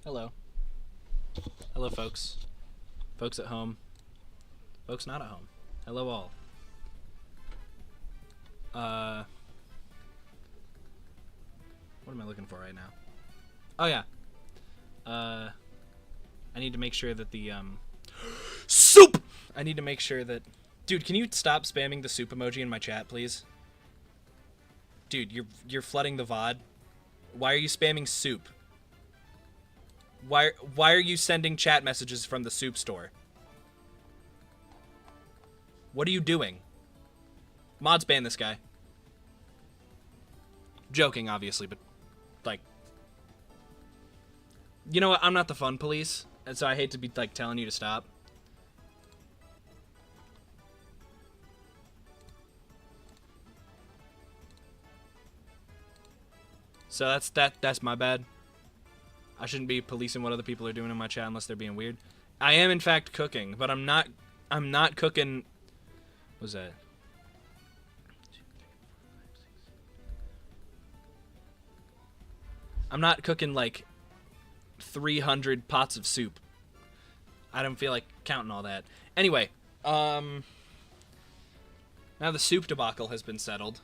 Hello. Hello, folks. Folks at home. Folks not at home. Hello, all. What am I looking for right now? Oh, yeah. I need to make sure that the, soup! I need to make sure that... Dude, can you stop spamming the soup emoji in my chat, please? Dude, you're flooding the VOD. Why are you spamming soup? Why are you sending chat messages from the soup store? What are you doing? Mods ban this guy. Joking, obviously, but, like... You know what? I'm not the fun police, and so I hate to be, like, telling you to stop. So that's my bad. I shouldn't be policing what other people are doing in my chat unless they're being weird. I am in fact cooking, but I'm not cooking. What was that? I'm not cooking like 300 pots of soup. I don't feel like counting all that. Anyway, now the soup debacle has been settled.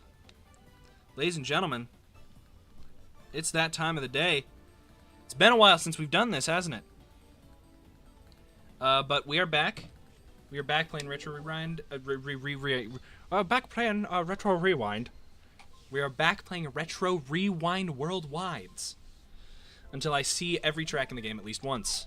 Ladies and gentlemen, it's that time of the day. It's been a while since we've done this, hasn't it? But we are back. We are back playing Retro Rewind. Back playing Retro Rewind. We are back playing Retro Rewind Worldwides. Until I see every track in the game at least once.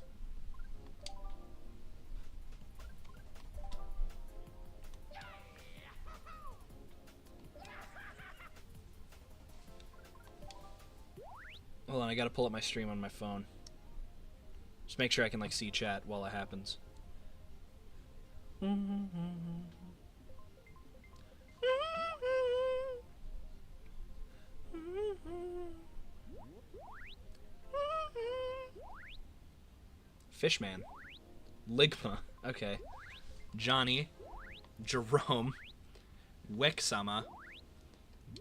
Hold on, I gotta pull up my stream on my phone. Just make sure I can, like, see chat while it happens. Fishman. Ligma. Okay. Johnny. Jerome. Wexama.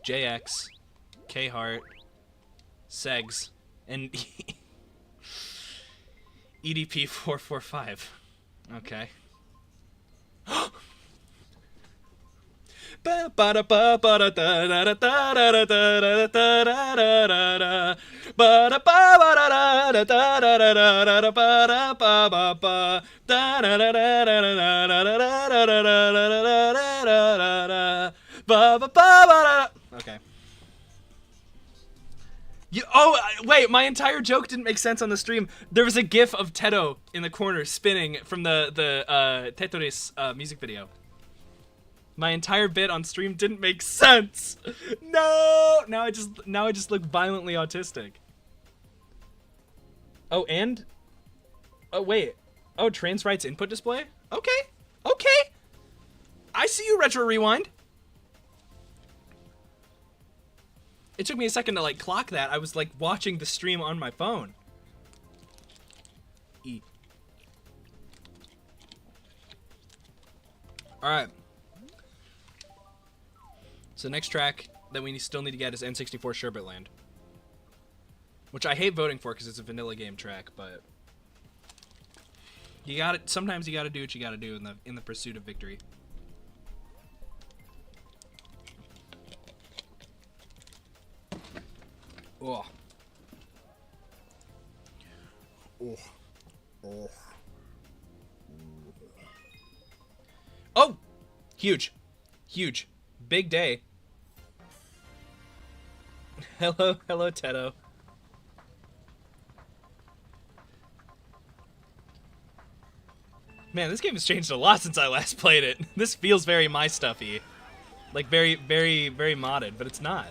JX. K-Hart. Segs. And EDP 445. Okay. Okay. Wait, my entire joke didn't make sense on the stream. There was a gif of Teto in the corner spinning from the Tetris music video. My entire bit on stream didn't make sense. No! Now I just look violently autistic. Oh, and? Oh, wait. Oh, trans rights input display? Okay. Okay. I see you, Retro Rewind. It took me a second to, like, clock that. I was, like, watching the stream on my phone. E. Alright. So the next track that we still need to get is N64 Sherbet Land. Which I hate voting for because it's a vanilla game track, but... You gotta, sometimes you gotta do what you gotta do in the pursuit of victory. Oh. Oh. Oh. Oh! Huge. Huge. Big day. Hello, Teto. Man, this game has changed a lot since I last played it. This feels very my stuffy. Like very, very, very modded, but it's not.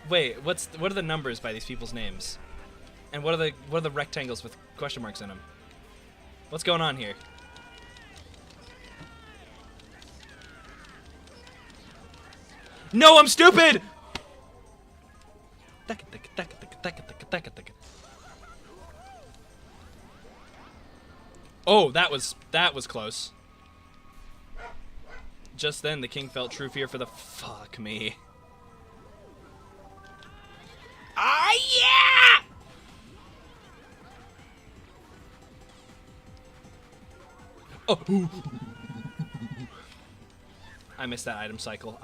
Wait, what are the numbers by these people's names? And what are the rectangles with question marks in them? What's going on here? No, I'm stupid! Oh, that was close. Just then, the king felt true fear for the... Fuck me. Ah, yeah! Oh. I missed that item cycle.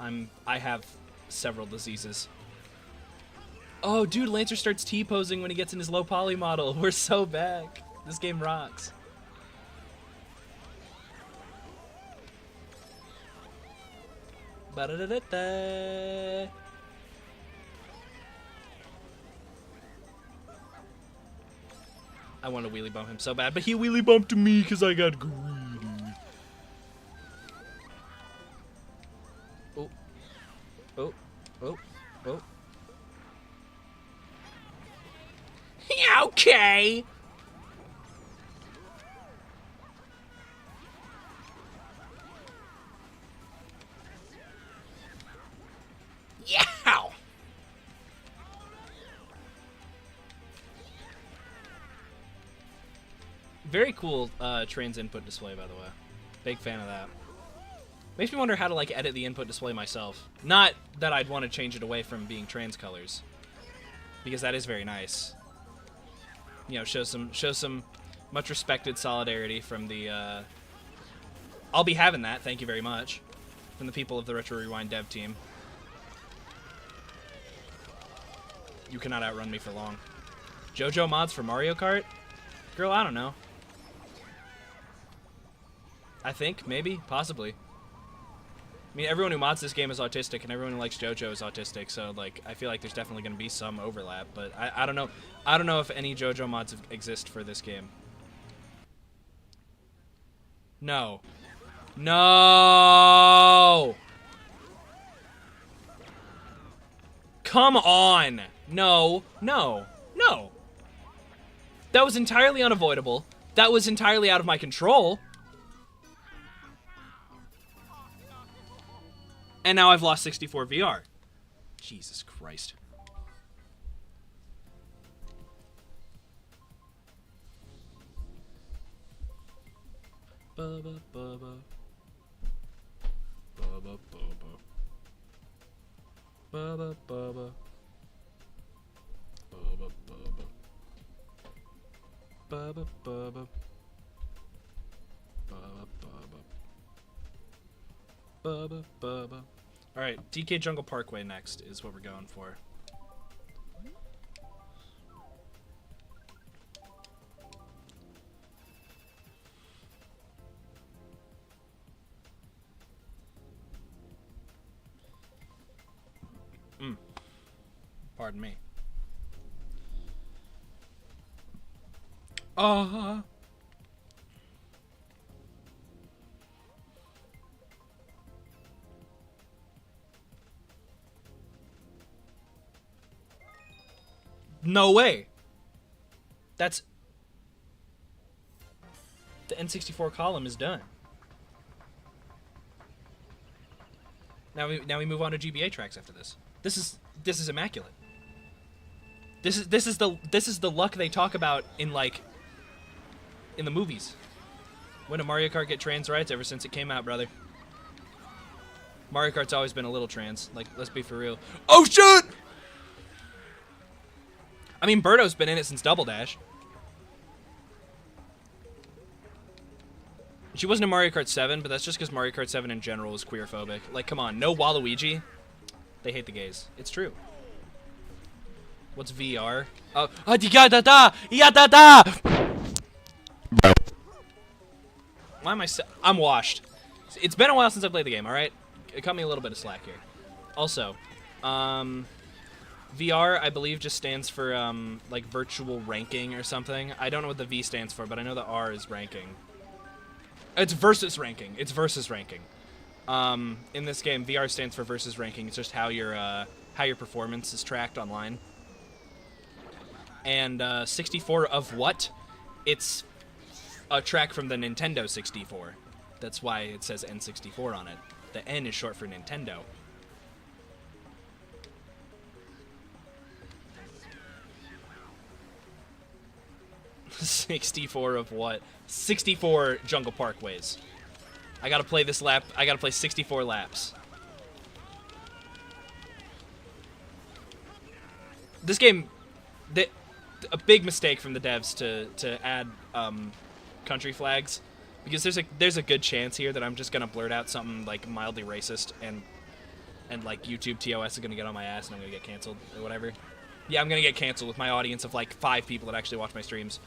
I have several diseases. Oh, dude, Lancer starts T-posing when he gets in his low poly model. We're so back. This game rocks. Ba-da-da-da-da. I want to wheelie bump him so bad, but he wheelie bumped me because I got greedy. Oh. Oh. Oh. Oh. Okay. Yeah. Very cool trans input display, by the way. Big fan of that. Makes me wonder how to like edit the input display myself. Not that I'd want to change it away from being trans colors, because that is very nice. You know, show some much respected solidarity from the. I'll be having that. Thank you very much, from the people of the Retro Rewind dev team. You cannot outrun me for long. JoJo mods for Mario Kart? Girl, I don't know. I think, maybe, possibly. I mean, everyone who mods this game is autistic, and everyone who likes JoJo is autistic, so, like, I feel like there's definitely going to be some overlap, but I don't know. I don't know if any JoJo mods exist for this game. No. No! Come on! No, no, no. That was entirely unavoidable. That was entirely out of my control. And now I've lost 64 VR. Jesus Christ. Bubba, bubba. Bubba, bubba. Bubba, bubba. Bubba, bubba. Bubba, bubba. Bubba, bubba. Bubba, bubba. Alright, DK Jungle Parkway next is what we're going for. Pardon me. No way. That's... The N64 column is done. Now we move on to GBA tracks after this. This is immaculate. This is the luck they talk about in like in the movies. When did Mario Kart get trans rights? Ever since it came out, brother. Mario Kart's always been a little trans. Like, let's be for real. Oh shit! I mean, Birdo's been in it since Double Dash. She wasn't in Mario Kart 7, but that's just because Mario Kart 7 in general is queerphobic. Like, come on, no Waluigi. They hate the gays. It's true. What's VR? Oh, why am I? I'm washed. It's been a while since I played the game. All right, it cut me a little bit of slack here. Also, VR I believe just stands for like virtual ranking or something. I don't know what the V stands for, but I know the R is ranking. It's versus ranking. It's versus ranking. In this game, VR stands for versus ranking. It's just how your performance is tracked online. And 64 of what? It's a track from the Nintendo 64. That's why it says N64 on it. The N is short for Nintendo. $64 of what? 64 Jungle Parkways. I gotta play this lap. I gotta play 64 laps. This game, a big mistake from the devs to add country flags, Because there's a good chance here that I'm just gonna blurt out something like mildly racist and like YouTube TOS is gonna get on my ass and I'm gonna get canceled or whatever. Yeah, I'm gonna get canceled with my audience of like 5 people that actually watch my streams.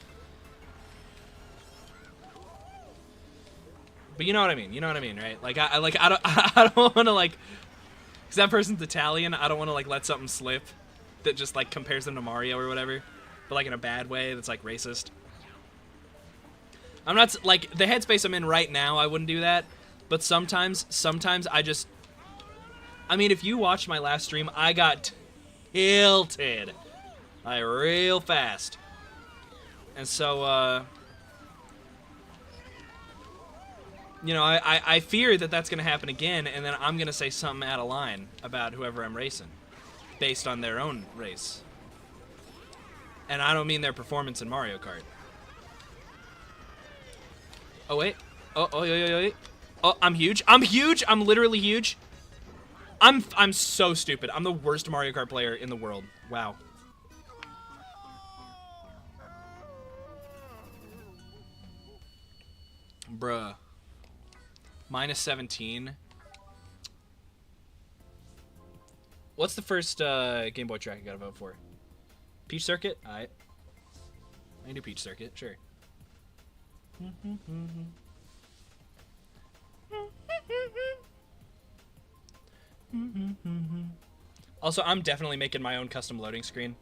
But you know what I mean. You know what I mean, right? Like I don't I don't want to like, cause that person's Italian. I don't want to like let something slip that just like compares them to Mario or whatever, but like in a bad way that's like racist. I'm not like the headspace I'm in right now. I wouldn't do that, but sometimes I just. I mean, if you watched my last stream, I got tilted, like real fast, and so you know, I fear that that's gonna happen again, and then I'm gonna say something out of line about whoever I'm racing, based on their own race, and I don't mean their performance in Mario Kart. Oh wait. Oh, wait. Oh, I'm huge. I'm huge. I'm literally huge. I'm so stupid. I'm the worst Mario Kart player in the world. Wow. Bruh. Minus 17. What's the first Game Boy track I gotta vote for? Peach Circuit? Alright. I can do Peach Circuit, sure. Also, I'm definitely making my own custom loading screen.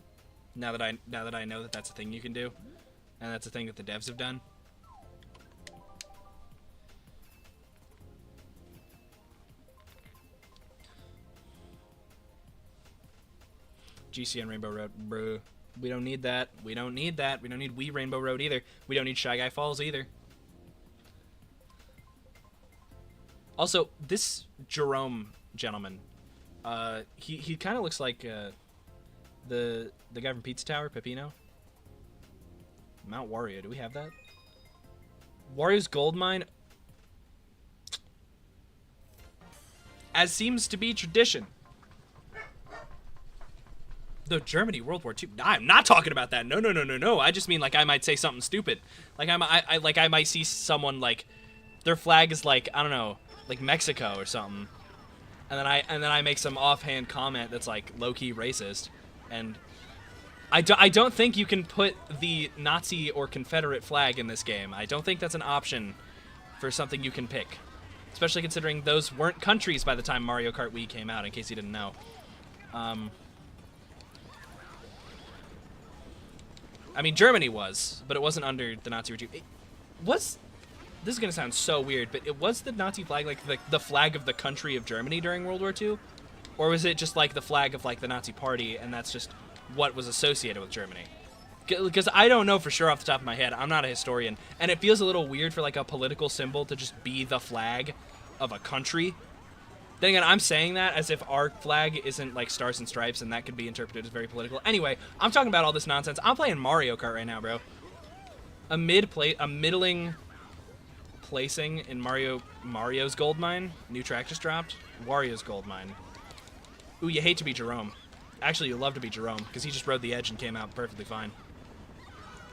Now that I know that that's a thing you can do, and that's a thing that the devs have done. GCN Rainbow Road, bro. We don't need that. We don't need that. We don't need Wii Rainbow Road either. We don't need Shy Guy Falls either. Also, this Jerome gentleman, he kind of looks like the guy from Pizza Tower, Peppino. Mount Wario. Do we have that? Wario's Gold Mine. As seems to be tradition. The Germany World War II. I'm not talking about that. No. I just mean like I might say something stupid. Like I might see someone like their flag is like, I don't know, like Mexico or something. And then I make some offhand comment that's like low-key racist. And I don't think you can put the Nazi or Confederate flag in this game. I don't think that's an option for something you can pick. Especially considering those weren't countries by the time Mario Kart Wii came out, in case you didn't know. I mean, Germany was, but it wasn't under the Nazi regime. This is going to sound so weird, but it was the Nazi flag like the flag of the country of Germany during World War II? Or was it just like the flag of like the Nazi party, and that's just what was associated with Germany? Because I don't know for sure off the top of my head. I'm not a historian. And it feels a little weird for like a political symbol to just be the flag of a country. Then again, I'm saying that as if our flag isn't like stars and stripes, and that could be interpreted as very political. Anyway, I'm talking about all this nonsense. I'm playing Mario Kart right now, bro. A middling placing in Mario's Gold Mine. New track just dropped. Wario's Gold Mine. Ooh, you hate to be Jerome. Actually, you love to be Jerome, because he just rode the edge and came out perfectly fine.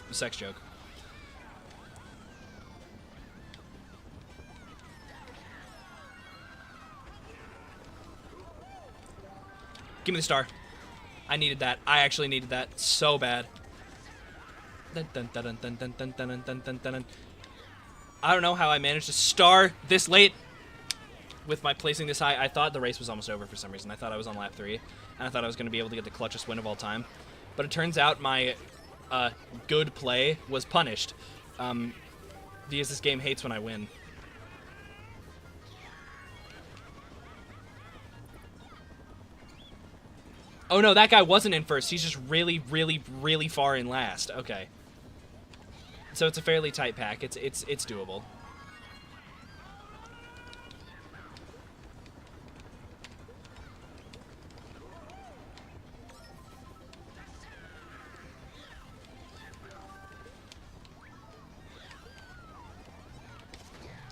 A sex joke. Give me the star. I needed that. I actually needed that so bad. I don't know how I managed to star this late with my placing this high. I thought the race was almost over for some reason. I thought I was on lap 3, and I thought I was going to be able to get the clutchest win of all time. But it turns out my good play was punished, because this game hates when I win. Oh no, that guy wasn't in first. He's just really, really, really far in last. Okay. So it's a fairly tight pack. It's doable.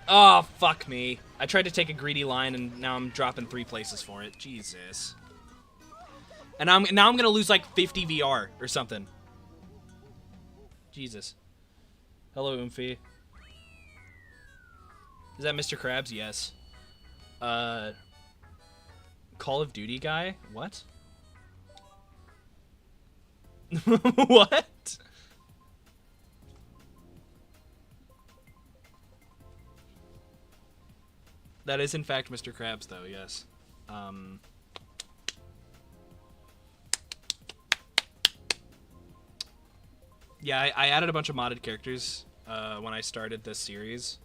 Oh, fuck me. I tried to take a greedy line, and now I'm dropping 3 places for it. Jesus. And now I'm gonna lose like 50 VR or something. Jesus. Hello, Oomphy. Is that Mr. Krabs? Yes. Call of Duty guy? What? What? That is in fact Mr. Krabs, though. Yes. Yeah, I added a bunch of modded characters when I started this series,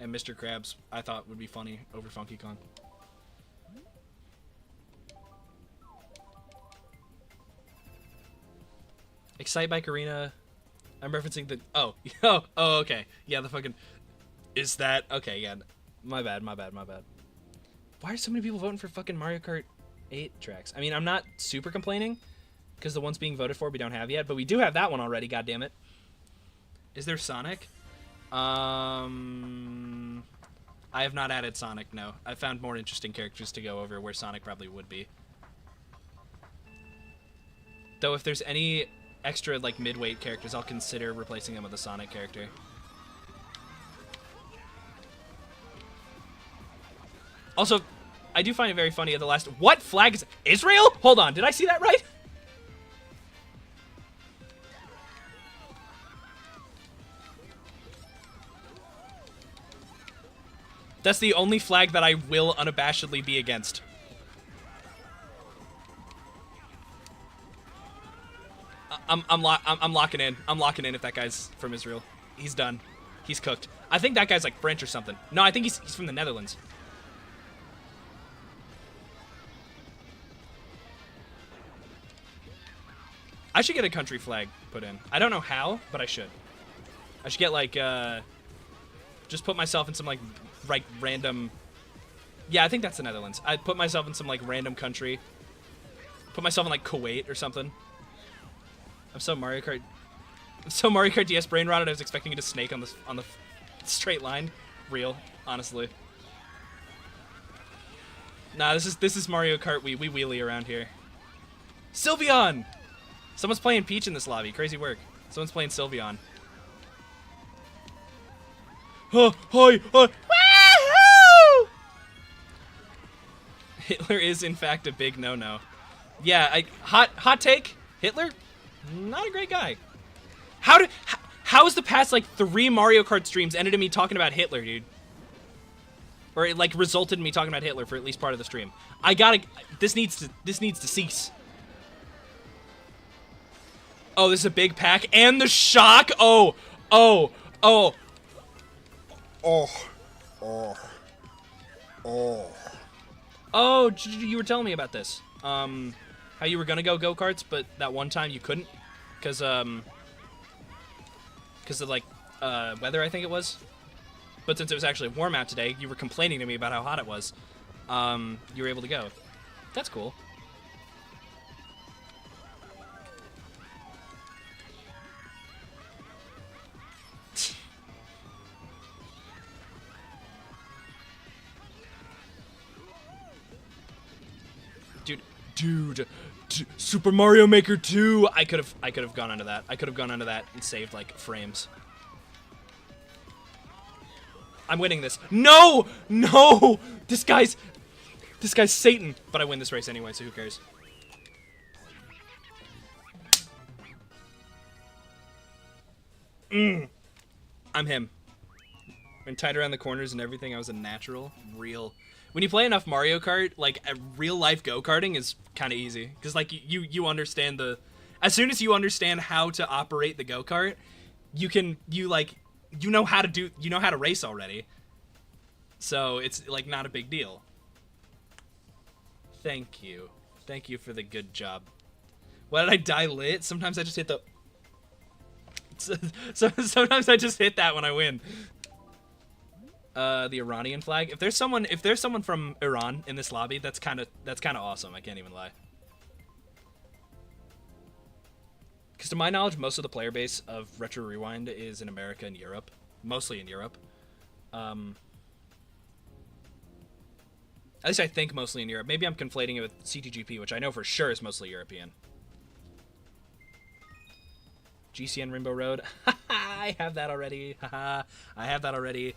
and Mr. Krabs I thought would be funny over Funky Kong. Excite Bike Arena. I'm referencing the oh okay, yeah, the fucking is that okay, yeah, my bad. Why are so many people voting for fucking Mario Kart 8 tracks? I mean, I'm not super complaining because the ones being voted for we don't have yet, but we do have that one already. God damn it! Is there Sonic? I have not added Sonic. No, I found more interesting characters to go over where Sonic probably would be. Though if there's any extra like mid-weight characters, I'll consider replacing them with a Sonic character. Also, I do find it very funny at the last. What flag is Israel? Hold on, did I see that right? That's the only flag that I will unabashedly be against. I'm locking in. I'm locking in if that guy's from Israel. He's done. He's cooked. I think that guy's like French or something. No, I think he's from the Netherlands. I should get a country flag put in. I don't know how, but I should. I should get like just put myself in some like random. Yeah, I think that's the Netherlands. I'd put myself in some like random country. Put myself in like Kuwait or something. I'm so Mario Kart DS brain rotted. I was expecting it to snake on the straight line. Real, honestly. Nah, this is Mario Kart. We wheelie around here. Sylveon! Someone's playing Peach in this lobby. Crazy work. Someone's playing Sylveon. Hi! Woohoo! Hitler is in fact a big no-no. Yeah, hot take. Hitler, not a great guy. How is the past like 3 Mario Kart streams ended in me talking about Hitler, dude? Or it like resulted in me talking about Hitler for at least part of the stream. This needs to cease. Oh, this is a big pack and the shock. Oh, you were telling me about this. How you were gonna go karts, but that one time you couldn't, because of like weather, I think it was. But since it was actually warm out today, you were complaining to me about how hot it was. You were able to go. That's cool. Dude, Super Mario Maker 2. I could have gone into that. I could have gone into that and saved like frames. I'm winning this. No! This guy's Satan. But I win this race anyway, so who cares? I'm him. And tight around the corners and everything. I was a natural, real. When you play enough Mario Kart, like real life go-karting is kind of easy, because like you understand as soon as you understand how to operate the go-kart, you know how to race already. So it's like not a big deal. Thank you for the good job. Why did I die lit? Sometimes I just hit the. Sometimes I just hit that when I win. The Iranian flag. If there's someone from Iran in this lobby, that's kind of awesome. I can't even lie. Because to my knowledge, most of the player base of Retro Rewind is in America and Europe, mostly in Europe. At least I think mostly in Europe. Maybe I'm conflating it with CTGP, which I know for sure is mostly European. GCN Rainbow Road. I have that already. I have that already.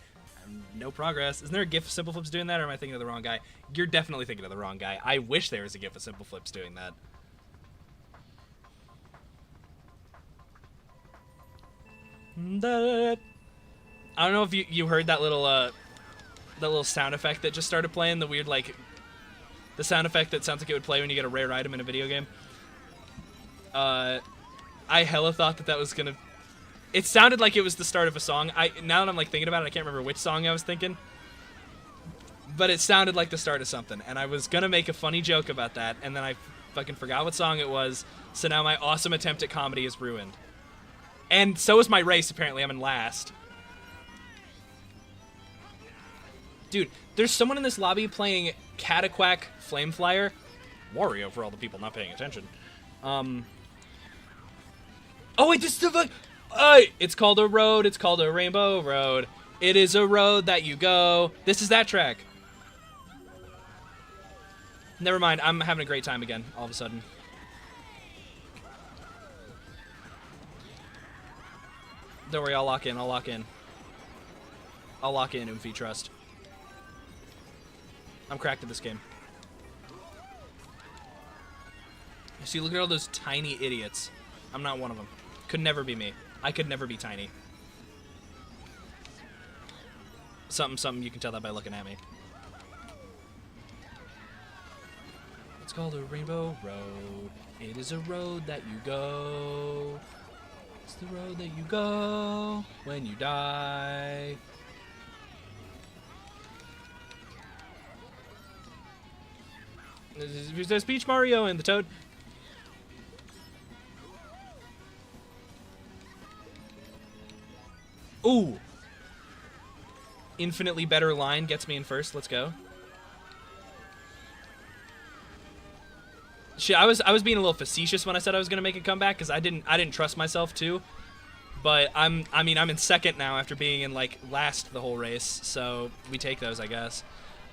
No progress. Isn't there a gif of Simple Flips doing that, or am I thinking of the wrong guy? You're definitely thinking of the wrong guy. I wish there was a gif of Simple Flips doing that. I don't know if you heard that little sound effect that just started playing, the weird, like, the sound effect that sounds like it would play when you get a rare item in a video game. I hella thought that was gonna... It sounded like it was the start of a song. Now that I'm, like, thinking about it, I can't remember which song I was thinking. But it sounded like the start of something, and I was gonna make a funny joke about that, and then I fucking forgot what song it was, so now my awesome attempt at comedy is ruined. And so is my race, apparently. I'm in last. Dude, there's someone in this lobby playing Cataquack Flameflyer. Wario, for all the people not paying attention. Oh, wait, this is the... it's called a road. It's called a rainbow road. It is a road that you go. This is that track. Never mind. I'm having a great time again, all of a sudden. Don't worry, I'll lock in. I'll lock in. I'll lock in, Oomphy, trust. I'm cracked at this game. See, look at all those tiny idiots. I'm not one of them. Could never be me. I could never be tiny. Something, you can tell that by looking at me. It's called a rainbow road. It is a road that you go. It's the road that you go when you die. There's Peach, Mario, and the Toad. Ooh! Infinitely better line gets me in first. Let's go. Shit, I was being a little facetious when I said I was gonna make a comeback because I didn't trust myself too. But I'm in second now after being in like last the whole race. So we take those, I guess.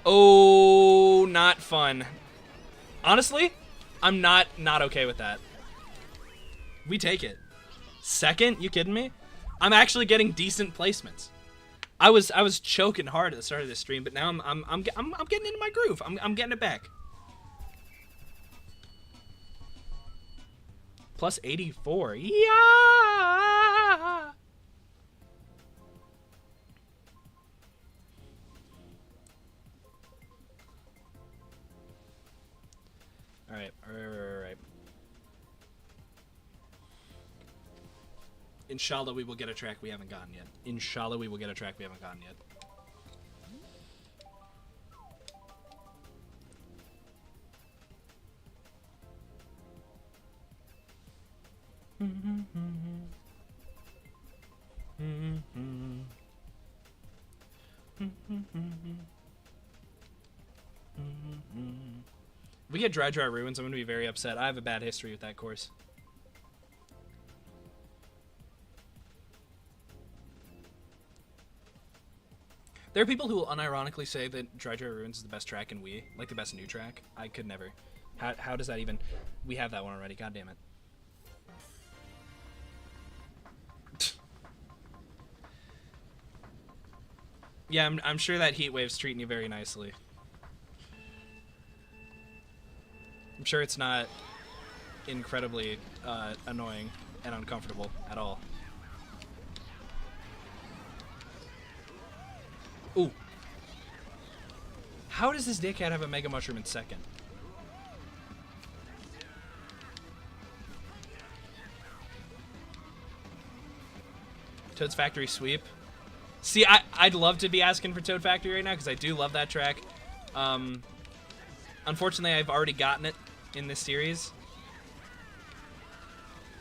Oh, not fun. Honestly, I'm not okay with that. We take it. Second? You kidding me? I'm actually getting decent placements. I was choking hard at the start of this stream, but now I'm getting into my groove. I'm getting it back. Plus 84. Yeah. All right. Inshallah, we will get a track we haven't gotten yet. Inshallah, we will get a track we haven't gotten yet. If we get Dry Ruins, I'm going to be very upset. I have a bad history with that course. There are people who will unironically say that Dry Ruins is the best track in Wii, like the best new track. I could never. How does that even... We have that one already, god damn it. Yeah, I'm sure that heat wave's treating you very nicely. I'm sure it's not incredibly annoying and uncomfortable at all. Ooh. How does this dickhead have a Mega Mushroom in second? Toad's Factory sweep. See, I'd love to be asking for Toad Factory right now because I do love that track. Unfortunately, I've already gotten it in this series.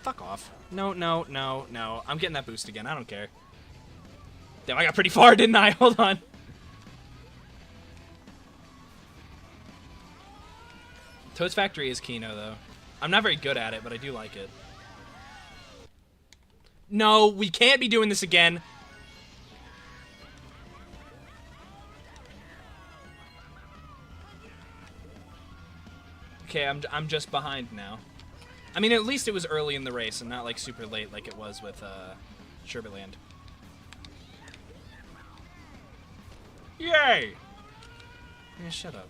Fuck off. No. I'm getting that boost again. I don't care. Damn, I got pretty far, didn't I? Hold on. Toad's Factory is Kino, though. I'm not very good at it, but I do like it. No, we can't be doing this again. Okay, I'm just behind now. I mean, at least it was early in the race and not, like, super late like it was with Sherbetland. Yay! Yeah, shut up.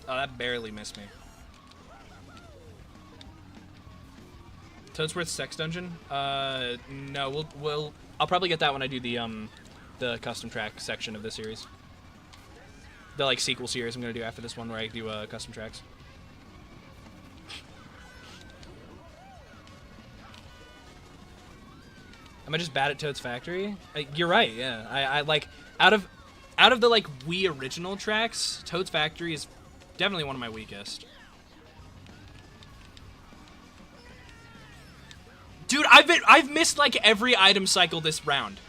Oh, that barely missed me. Toadsworth's Sex Dungeon? No, I'll probably get that when I do the custom track section of the series. The, like, sequel series I'm gonna do after this one where I do, custom tracks. Am I just bad at Toad's Factory? You're right, yeah. I like, out of the, like, Wii original tracks, Toad's Factory is definitely one of my weakest. Dude, I've missed, like, every item cycle this round.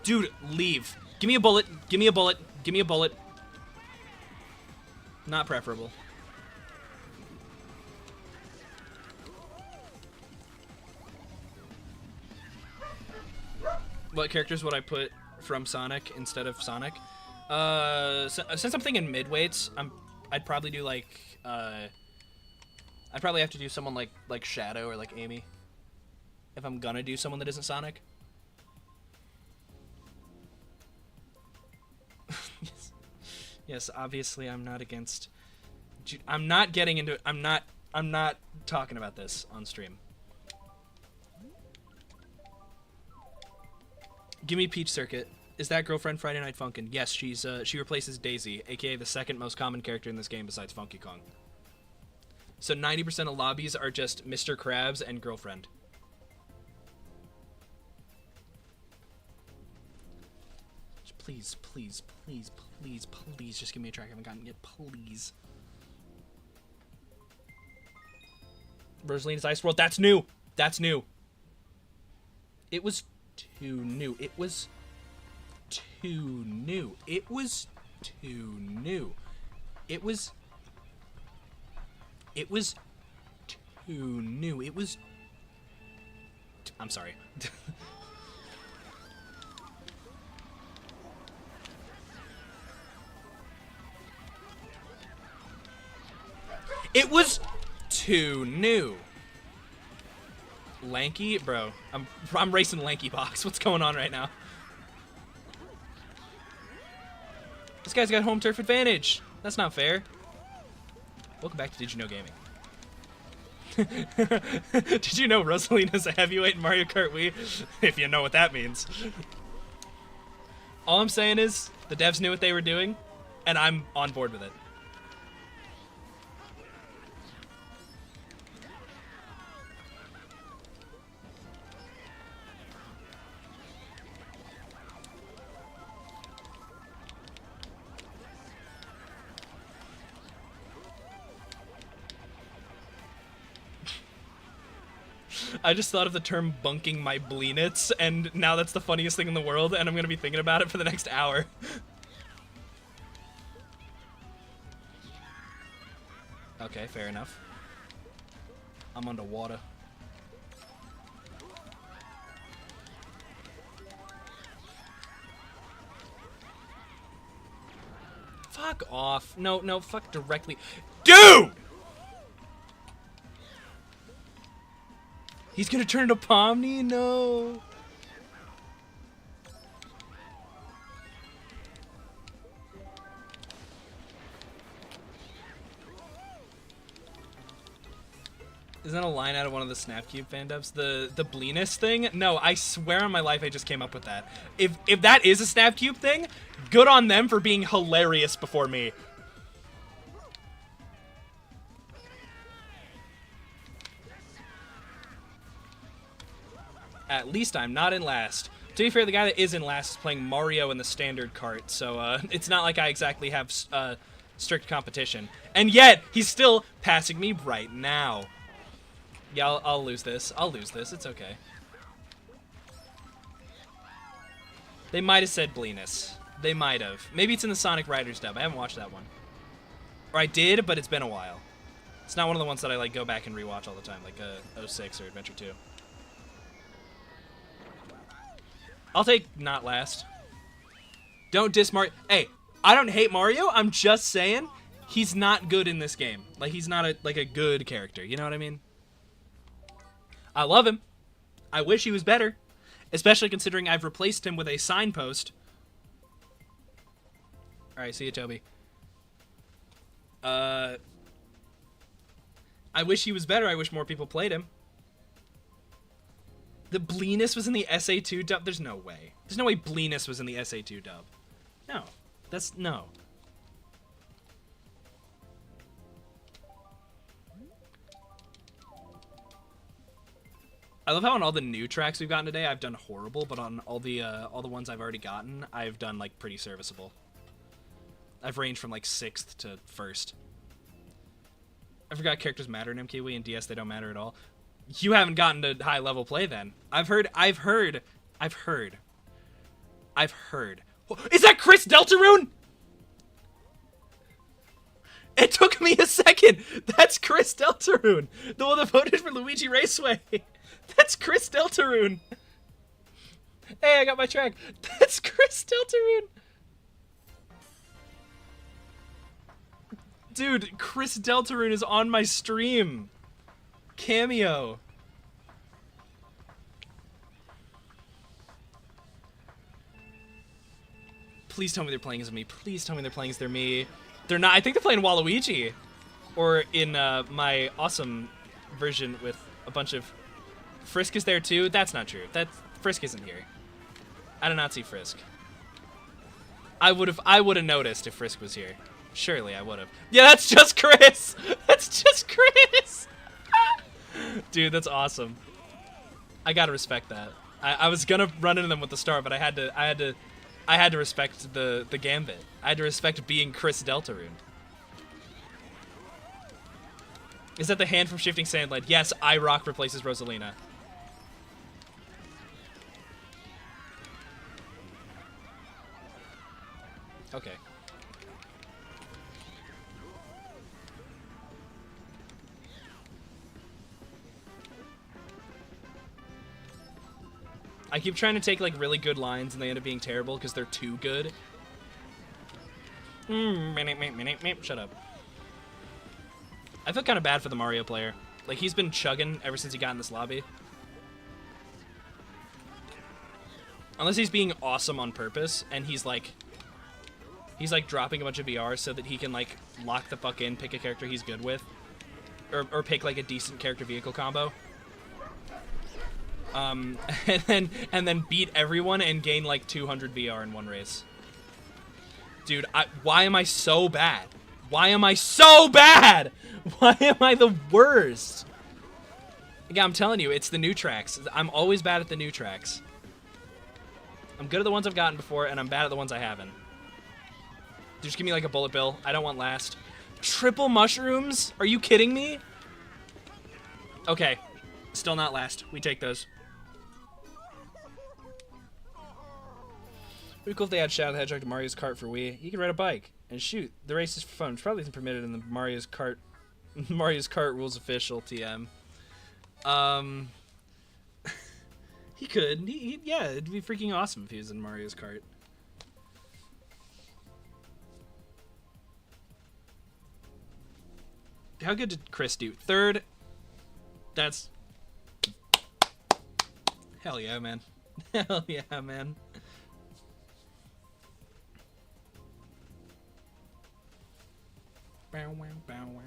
Dude, leave. Give me a bullet. Give me a bullet. Give me a bullet. Not preferable. What characters would I put from Sonic instead of Sonic? Since I'm thinking mid-weights, I'd probably do like I'd probably have to do someone like Shadow or like Amy. If I'm gonna do someone that isn't Sonic. Yes, obviously I'm not against. I'm not getting into. I'm not talking about this on stream. Give me Peach Circuit. Is that girlfriend Friday Night Funkin'? Yes, she replaces Daisy, aka the second most common character in this game besides Funky Kong. So 90% of lobbies are just Mr. Krabs and girlfriend. Please, please, please, please, please, just give me a track I haven't gotten yet, please. Rosalina's Ice World, that's new! That's new. It was too new. It was too new. It was too new. It was too new. It was... I'm sorry. It was too new. Lanky? Bro, I'm racing Lanky Box. What's going on right now? This guy's got home turf advantage. That's not fair. Welcome back to Did You Know Gaming. Did you know Rosalina's a heavyweight in Mario Kart Wii? If you know what that means. All I'm saying is, the devs knew what they were doing, and I'm on board with it. I just thought of the term bunking my bleenets, and now that's the funniest thing in the world, and I'm gonna be thinking about it for the next hour. Okay, fair enough. I'm underwater. Fuck off. No, no, fuck directly. Dude! He's gonna turn into Pomni? No. Isn't that a line out of one of the Snapcube fan dubs? The Bleenus thing? No, I swear on my life I just came up with that. If that is a Snapcube thing, good on them for being hilarious before me. At least I'm not in last. To be fair, the guy that is in last is playing Mario in the standard cart, so it's not like I exactly have strict competition. And yet, he's still passing me right now. Yeah, I'll lose this. I'll lose this. It's okay. They might have said Bleenus. They might have. Maybe it's in the Sonic Riders dub. I haven't watched that one. Or I did, but it's been a while. It's not one of the ones that I like go back and rewatch all the time, like 06 or Adventure 2. I'll take not last. Don't diss Mario. Hey, I don't hate Mario. I'm just saying he's not good in this game. Like, he's not a good character. You know what I mean? I love him. I wish he was better. Especially considering I've replaced him with a signpost. Alright, see you, Toby. I wish he was better. I wish more people played him. The Bleenus was in the SA2 dub? There's no way. There's no way Bleenus was in the SA2 dub. No. No. I love how on all the new tracks we've gotten today, I've done horrible, but on all the ones I've already gotten, I've done, like, pretty serviceable. I've ranged from, like, 6th to 1st. I forgot characters matter in MKW, and DS they don't matter at all. You haven't gotten to high level play then. I've heard. Is that Chris Deltarune? It took me a second. That's Chris Deltarune. The one that voted for Luigi Raceway. That's Chris Deltarune. Hey, I got my track. That's Chris Deltarune. Dude, Chris Deltarune is on my stream. Cameo. Please tell me they're playing as me. Please tell me they're playing as me. They're not. I think they're playing Waluigi. Or in my awesome version with a bunch of... Frisk is there too? That's not true. Frisk isn't here. I did not see Frisk. I would have noticed if Frisk was here. Surely I would have. Yeah, that's just Chris! That's just Chris! Dude, that's awesome. I gotta respect that. I was gonna run into them with the star, but I had to respect the gambit. I had to respect being Chris Deltarune. Is that the hand from Shifting Sandlight? Yes, iRock replaces Rosalina. Okay. I keep trying to take, like, really good lines, and they end up being terrible because they're too good. Shut up. I feel kind of bad for the Mario player. Like, he's been chugging ever since he got in this lobby. Unless he's being awesome on purpose, and he's like dropping a bunch of BRs so that he can, like, lock the fuck in, pick a character he's good with. Or pick, like, a decent character vehicle combo. And then beat everyone and gain, like, 200 BR in one race. Dude, why am I so bad? Why am I so bad? Why am I the worst? Yeah, I'm telling you, it's the new tracks. I'm always bad at the new tracks. I'm good at the ones I've gotten before, and I'm bad at the ones I haven't. Just give me, like, a bullet bill. I don't want last. Triple mushrooms? Are you kidding me? Okay. Still not last. We take those. Pretty cool if they add Shadow the Hedgehog to Mario's Kart for Wii. You can ride a bike and shoot. The race is for fun. Which probably isn't permitted in the Mario's Kart rules official TM. He could. Yeah, it'd be freaking awesome if he was in Mario's Kart. How good did Chris do? 3rd. That's... Hell yeah, man. Hell yeah, man. Bow, wow, bow, wow.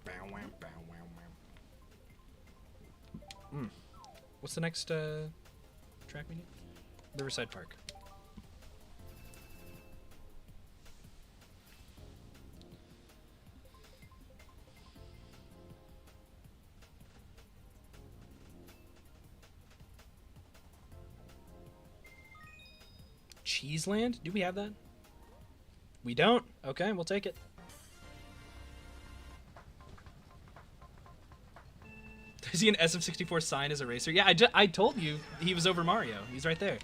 Bow, wow, bow, wow, wow. What's the next track we need? Riverside Park. Cheeseland? Do we have that? We don't? Okay, we'll take it. Is he an SM64 sign as a racer? Yeah, I told you he was over Mario. He's right there.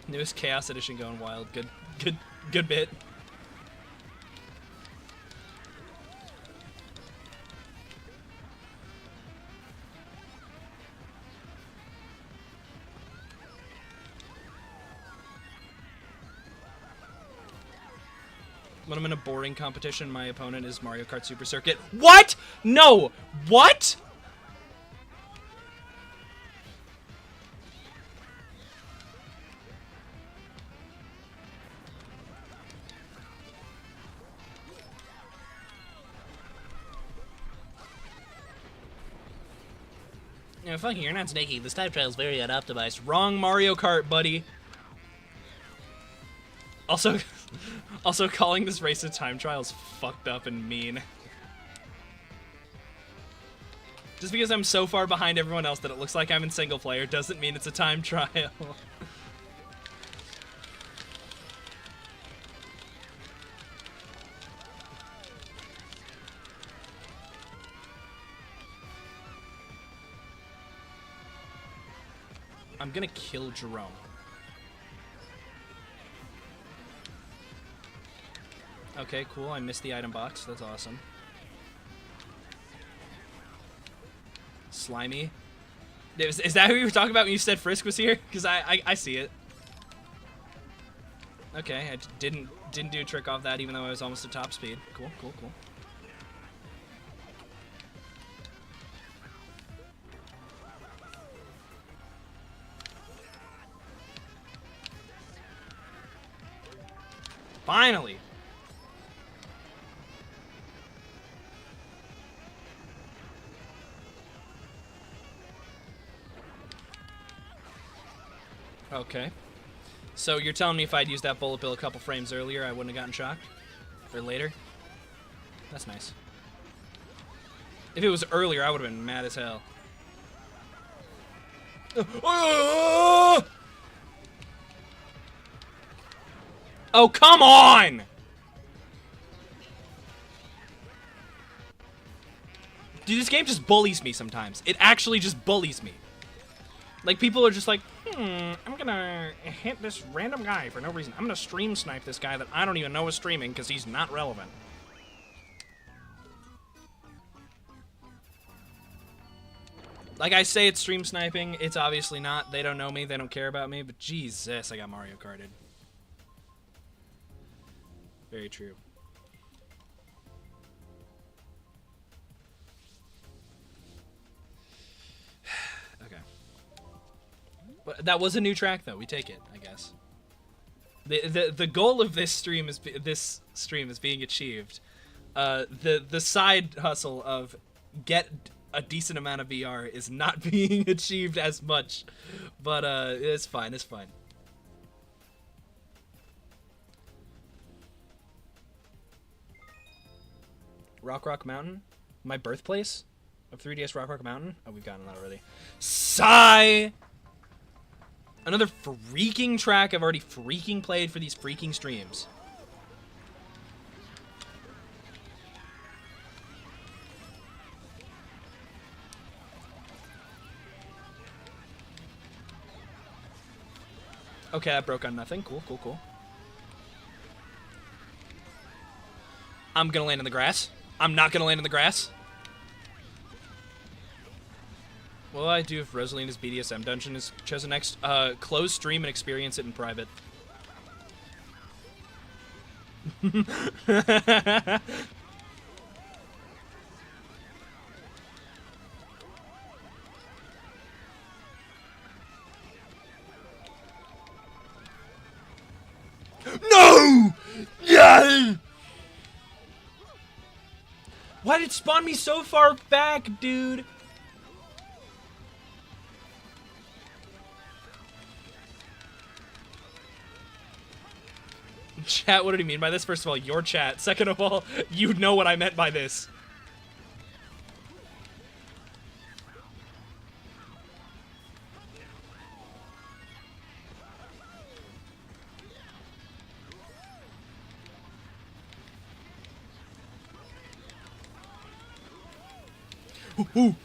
Newest Chaos Edition going wild. Good bit. When I'm in a boring competition, my opponent is Mario Kart Super Circuit. What? No! What? No, fuck you, you're not snaky. This time trial is very unoptimized. Wrong Mario Kart, buddy. Also, also calling this race a time trial is fucked up and mean. Just because I'm so far behind everyone else that it looks like I'm in single player doesn't mean it's a time trial. I'm gonna kill Jerome. Okay, cool. I missed the item box. That's awesome. Slimy. Is that who you were talking about when you said Frisk was here? Because I see it. Okay, I didn't do a trick off that even though I was almost at top speed. Cool, cool, cool. Finally! Okay. So you're telling me if I'd used that bullet bill a couple frames earlier, I wouldn't have gotten shocked? Or later? That's nice. If it was earlier, I would have been mad as hell. Oh, come on! Dude, this game just bullies me sometimes. It actually just bullies me. Like, people are just like, I'm gonna hit this random guy for no reason. I'm gonna stream snipe this guy that I don't even know is streaming because he's not relevant. Like, I say it's stream sniping. It's obviously not. They don't know me. They don't care about me. But Jesus, I got Mario Karted. Very true. Okay. But that was a new track, though. We take it, I guess. The goal of this stream is being achieved. The side hustle of get a decent amount of VR is not being achieved as much, but it's fine. It's fine. Rock Mountain, my birthplace of 3DS Rock Mountain. Oh, we've gotten that already. Sigh. Another freaking track I've already freaking played for these freaking streams. Okay, that broke on nothing. Cool, cool, cool. I'm gonna land in the grass. I'm not gonna land in the grass. What will I do if Rosalina's BDSM dungeon is chosen next? Close stream and experience it in private. No! Yeah! Why did it spawn me so far back, dude? Chat, what did he mean by this? First of all, your chat. Second of all, you know what I meant by this. Ooh.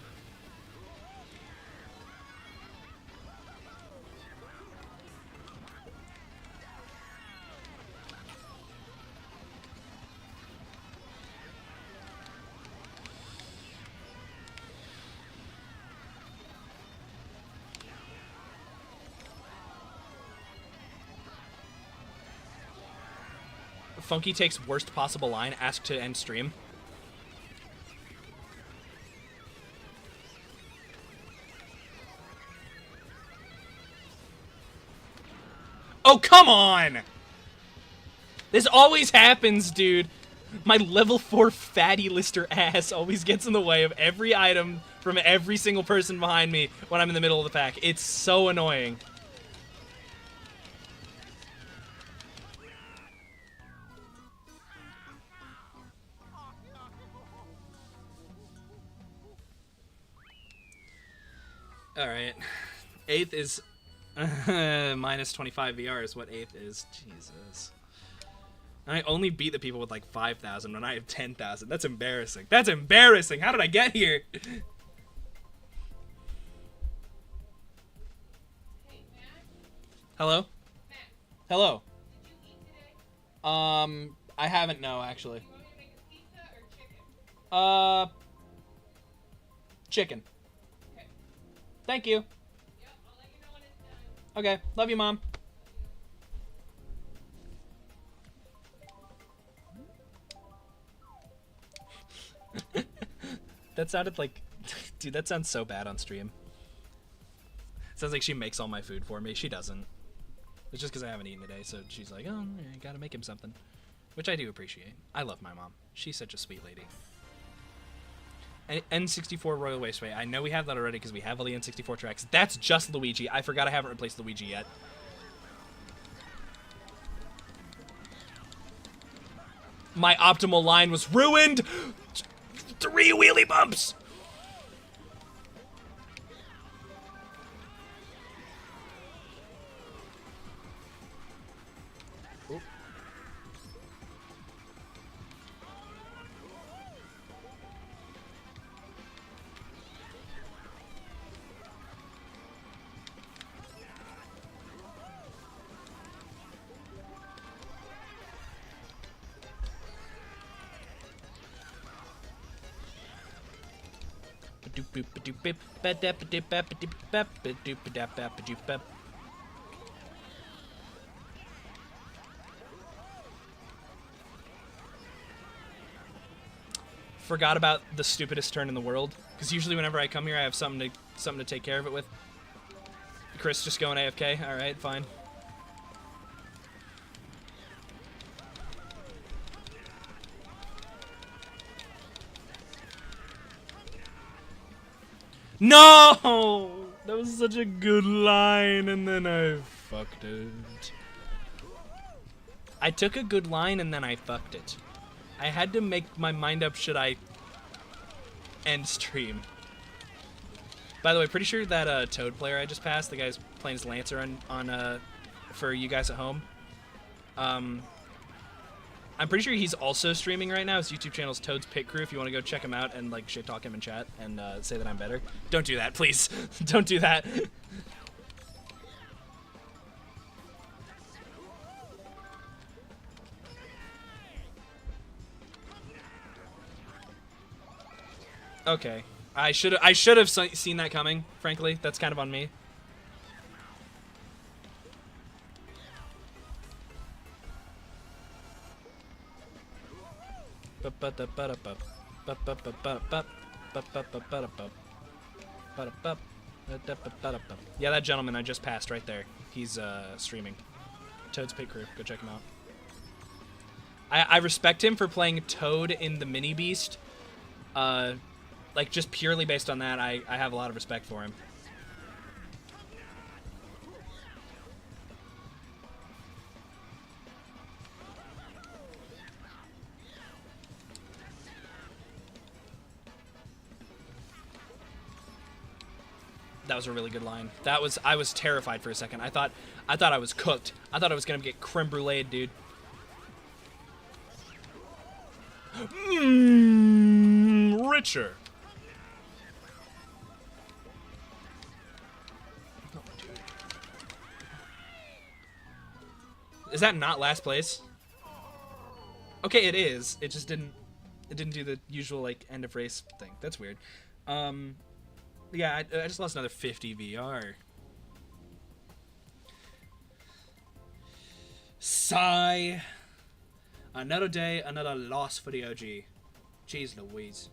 Funky takes worst possible line, ask to end stream. Oh, come on! This always happens, dude. My level 4 fatty lister ass always gets in the way of every item from every single person behind me when I'm in the middle of the pack. It's so annoying. Alright. 8th is... minus 25 VR is what 8th is. Jesus. I only beat the people with like 5,000 when I have 10,000. That's embarrassing. That's embarrassing. How did I get here? Hey, Matt? Hello? Matt, Hello? did you eat today? I haven't, no, actually. You want me to make a pizza or chicken? Chicken. Okay. Thank you. Yep, I'll let you know when it's done. Okay, love you, Mom. That sounded like... Dude, that sounds so bad on stream. Sounds like she makes all my food for me. She doesn't. It's just because I haven't eaten today, so she's like, oh, you gotta make him something. Which I do appreciate. I love my mom. She's such a sweet lady. N64 Royal Raceway. I know we have that already because we have all the N64 tracks. That's just Luigi. I forgot I haven't replaced Luigi yet. My optimal line was ruined! 3 wheelie bumps! Oop. Forgot about the stupidest turn in the world, because usually whenever I come here I have something to take care of it with. Chris just going AFK. All right, fine. No! That was such a good line, and then I fucked it. I took a good line, and then I fucked it. I had to make my mind up, should I end stream. By the way, pretty sure that Toad player I just passed, the guy's playing his Lancer on for you guys at home. I'm pretty sure he's also streaming right now. His YouTube channel's Toad's Pit Crew. If you want to go check him out and like shit talk him in chat and say that I'm better, don't do that, please. Don't do that. Okay, I should have seen that coming. Frankly, that's kind of on me. Yeah, that gentleman I just passed right there. He's streaming. Toad's Pit Crew. Go check him out. I respect him for playing Toad in the Mini Beast. Like, just purely based on that, I have a lot of respect for him. That was a really good line. I was terrified for a second. I thought I was cooked. I thought I was gonna get creme brulee, dude. Richer. Oh, dude. Is that not last place? Okay, it is. It just didn't. It didn't do the usual like end of race thing. That's weird. Yeah, I just lost another 50 VR. Sigh. Another day, another loss for the OG. Jeez Louise.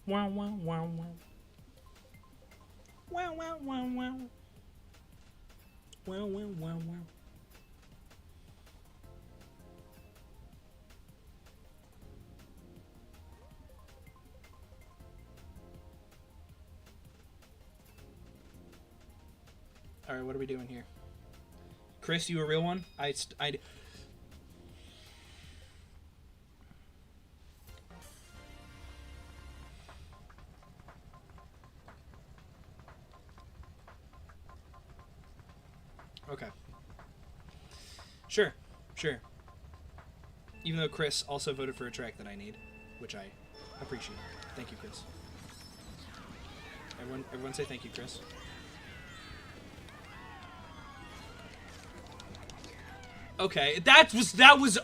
Wow, wow, wow, wow. Wow, wow, wow, wow. Wow, wow, wow, wow. Alright, what are we doing here? Chris, you a real one? Okay. Sure, sure. Even though Chris also voted for a track that I need, which I appreciate. Thank you, Chris. Everyone say thank you, Chris. Okay, that was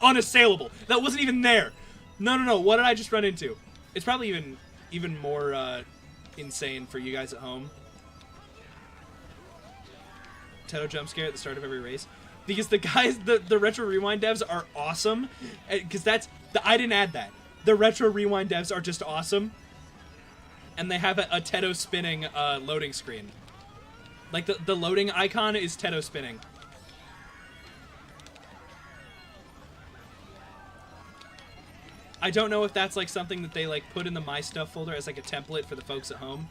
unassailable. That wasn't even there. No. What did I just run into? It's probably even more insane for you guys at home. Teto jump scare at the start of every race, because the guys, the retro rewind devs are awesome, because I didn't add that. The retro rewind devs are just awesome, and they have a Teto spinning loading screen. Like the loading icon is Teto spinning. I don't know if that's like something that they like put in the My Stuff folder as like a template for the folks at home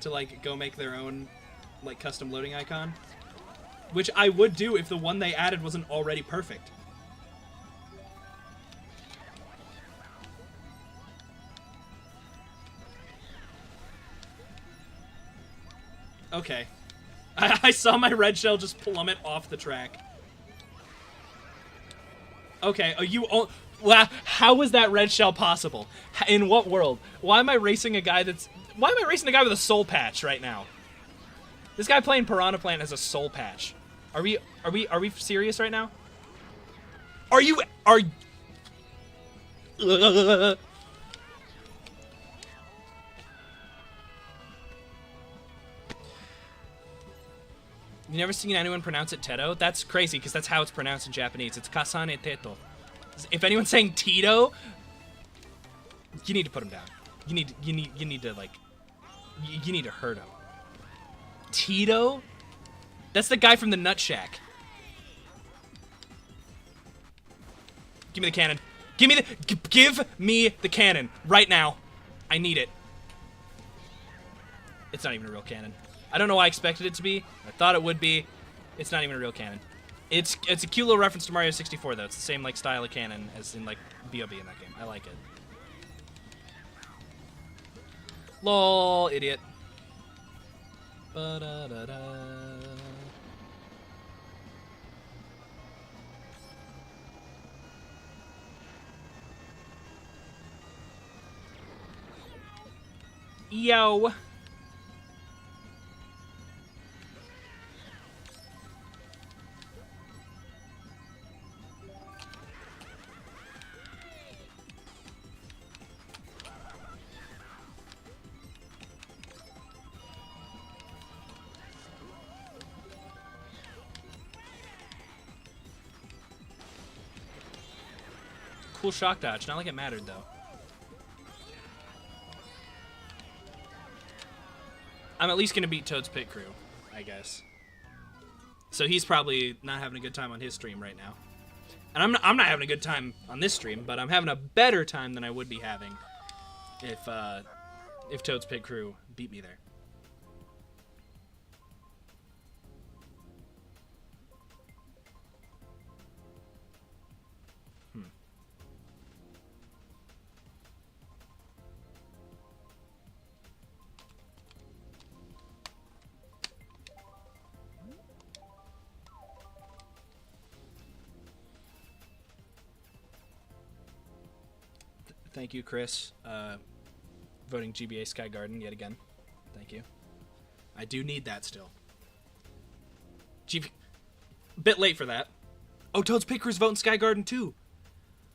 to like go make their own like custom loading icon. Which I would do if the one they added wasn't already perfect. Okay. I saw my red shell just plummet off the track. Okay, how was that red shell possible? In what world? Why am I racing a guy with a soul patch right now? This guy playing Piranha Plant has a soul patch. Are we serious right now? You never seen anyone pronounce it Teto? That's crazy, because that's how it's pronounced in Japanese. It's Kasane Teto. If anyone's saying Tito, you need to put him down. You need to like, you need to hurt him. Tito? That's the guy from the Nut Shack. Give me the cannon. Give me the cannon right now. I need it. It's not even a real cannon. I don't know why I expected it to be. I thought it would be. It's not even a real cannon. It's a cute little reference to Mario 64 though. It's the same like style of cannon as in like B.O.B. in that game. I like it. Lol, idiot. Ba-da-da-da. Yo. Cool shock dodge. Not like it mattered though. I'm at least gonna beat Toad's Pit Crew, I guess. So he's probably not having a good time on his stream right now. And I'm not having a good time on this stream, but I'm having a better time than I would be having if Toad's Pit Crew beat me there. Thank you, Chris. voting GBA Sky Garden yet again. Thank you. I do need that still. Bit late for that. Oh, Toad's Pickers voting Sky Garden too.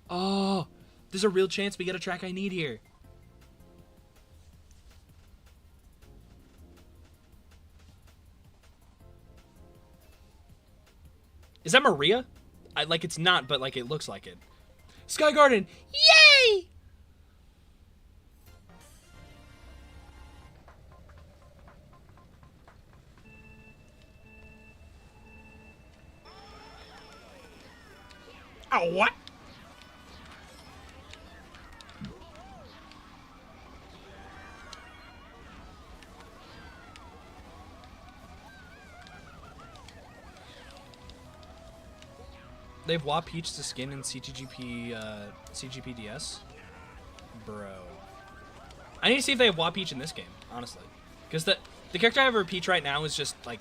Oh, there's a real chance we get a track I need here. Is that Maria? Like, it's not, but like it looks like it. Sky Garden, yay! Oh, what? They have WA Peach the skin in CGPDS? Bro. I need to see if they have WA Peach in this game, honestly. Because the character I have for Peach right now is just, like,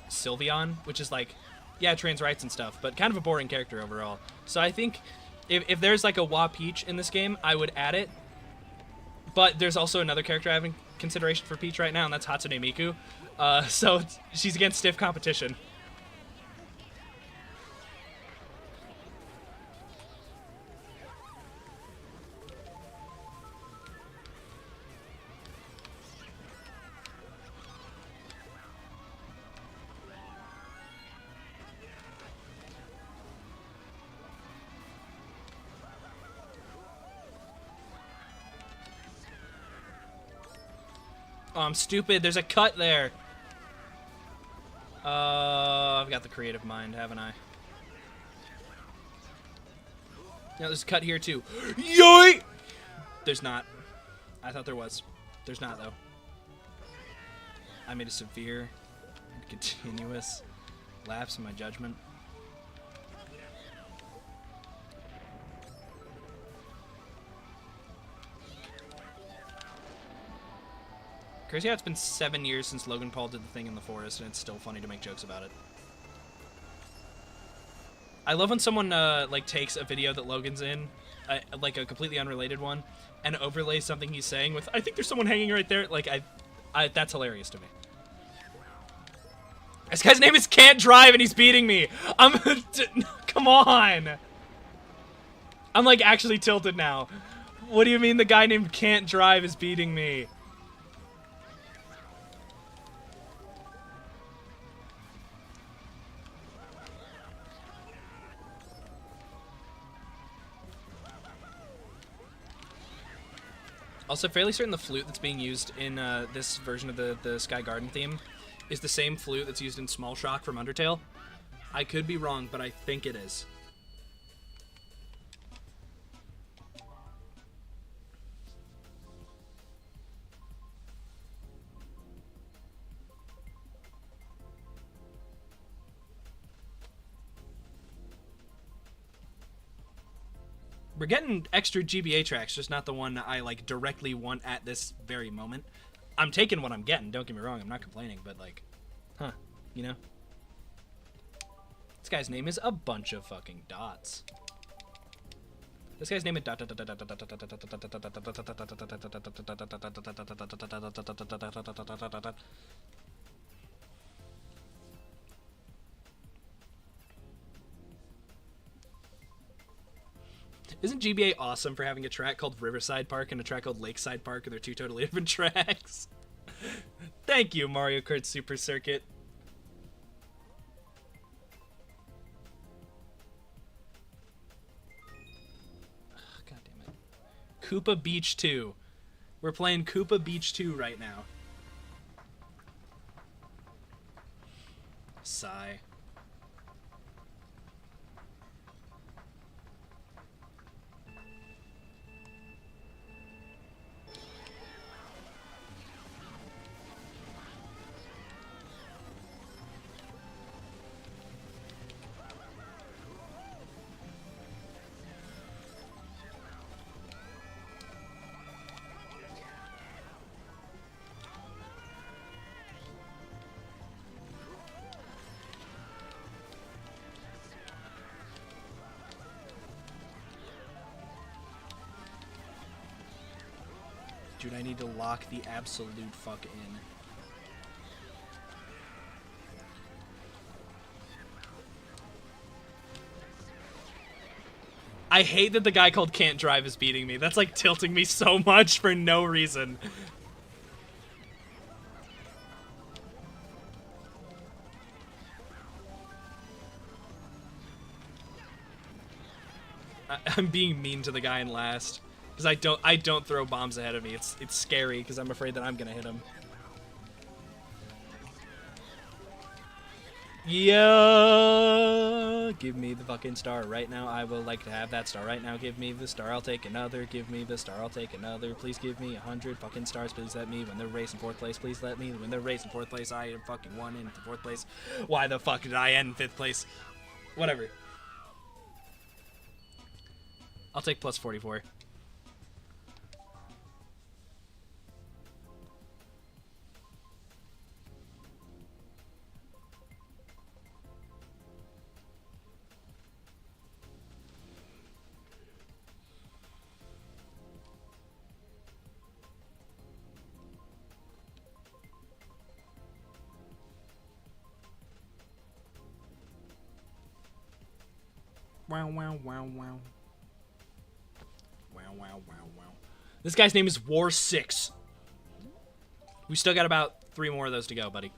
Sylveon, which is, like, yeah, trans rights and stuff, but kind of a boring character overall. So I think if there's, like, a WA Peach in this game, I would add it. But there's also another character I have in consideration for Peach right now, and that's Hatsune Miku. So she's against stiff competition. Oh, I'm stupid. There's a cut there. I've got the creative mind, haven't I? Yeah, there's a cut here, too. Yoy! There's not. I thought there was. There's not, though. I made a severe and continuous lapse in my judgment. Crazy how it's been 7 years since Logan Paul did the thing in the forest, and it's still funny to make jokes about it. I love when someone like takes a video that Logan's in, like a completely unrelated one, and overlays something he's saying with, "I think there's someone hanging right there." Like that's hilarious to me. This guy's name is Can't Drive, and he's beating me. Come on. I'm like actually tilted now. What do you mean the guy named Can't Drive is beating me? Also, fairly certain the flute that's being used in this version of the Sky Garden theme is the same flute that's used in Small Shock from Undertale. I could be wrong, but I think it is. We're getting extra GBA tracks, just not the one I like directly want at this very moment. I'm taking what I'm getting, don't get me wrong, I'm not complaining, but like, huh, you know? This guy's name is a bunch of fucking dots. This guy's name is dot. Isn't GBA awesome for having a track called Riverside Park and a track called Lakeside Park, and they're two totally different tracks? Thank you, Mario Kart Super Circuit. God damn it. Koopa Beach 2. We're playing Koopa Beach 2 right now. Sigh. Dude, I need to lock the absolute fuck in. I hate that the guy called Can't Drive is beating me. That's like tilting me so much for no reason. I'm being mean to the guy in last because I don't throw bombs ahead of me. It's scary because I'm afraid that I'm gonna hit him. Yeah, give me the fucking star right now. I would like to have that star right now. Give me the star. I'll take another. Give me the star. I'll take another. Please give me 100 fucking stars. Please let me win the race in 4th place. Please let me win the race in 4th place. I am fucking won in 4th place. Why the fuck did I end in 5th place? Whatever. I'll take plus 44. Wow, wow, wow, wow. Wow, wow, wow, wow. This guy's name is War 6. We still got about 3 more of those to go, buddy.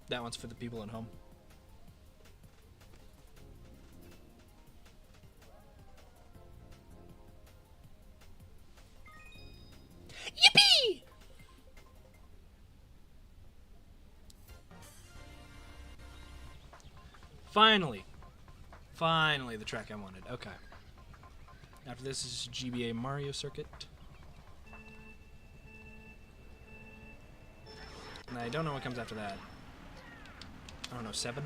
That one's for the people at home. Yippee! Finally. Finally, the track I wanted. Okay. After this is GBA Mario Circuit. And I don't know what comes after that. I don't know, 7?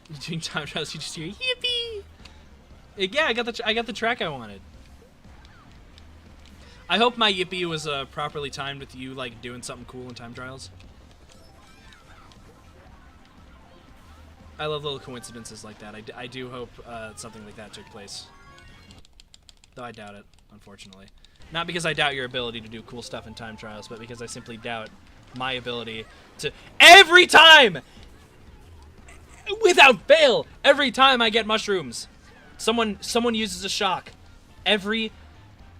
You're doing time trials, you just hear yippee! Yeah, I got the track I wanted. I hope my yippee was properly timed with you like doing something cool in time trials. I love little coincidences like that. I do hope something like that took place. Though I doubt it, unfortunately. Not because I doubt your ability to do cool stuff in time trials, but because I simply doubt my ability to every time, without fail, every time I get mushrooms, someone uses a shock. Every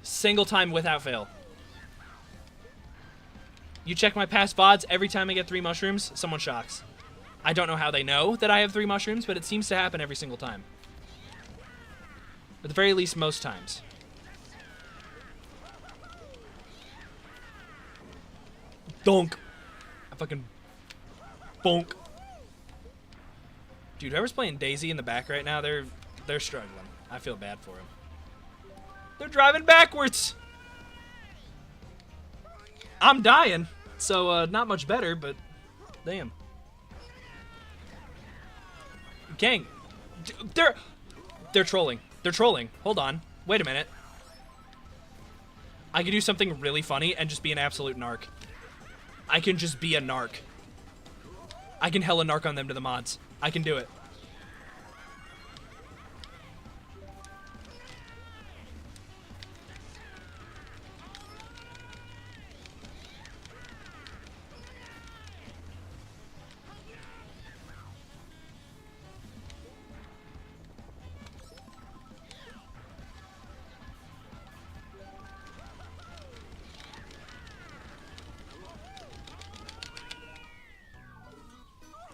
single time without fail. You check my past VODs, every time I get 3 mushrooms, someone shocks. I don't know how they know that I have 3 mushrooms, but it seems to happen every single time. At the very least, most times. Donk. I fucking bonk. Dude, whoever's playing Daisy in the back right now, they're struggling. I feel bad for them. They're driving backwards. I'm dying, so not much better, but damn. Gang, they're trolling. They're trolling. Hold on. Wait a minute. I could do something really funny and just be an absolute narc. I can just be a narc. I can hella narc on them to the mods. I can do it.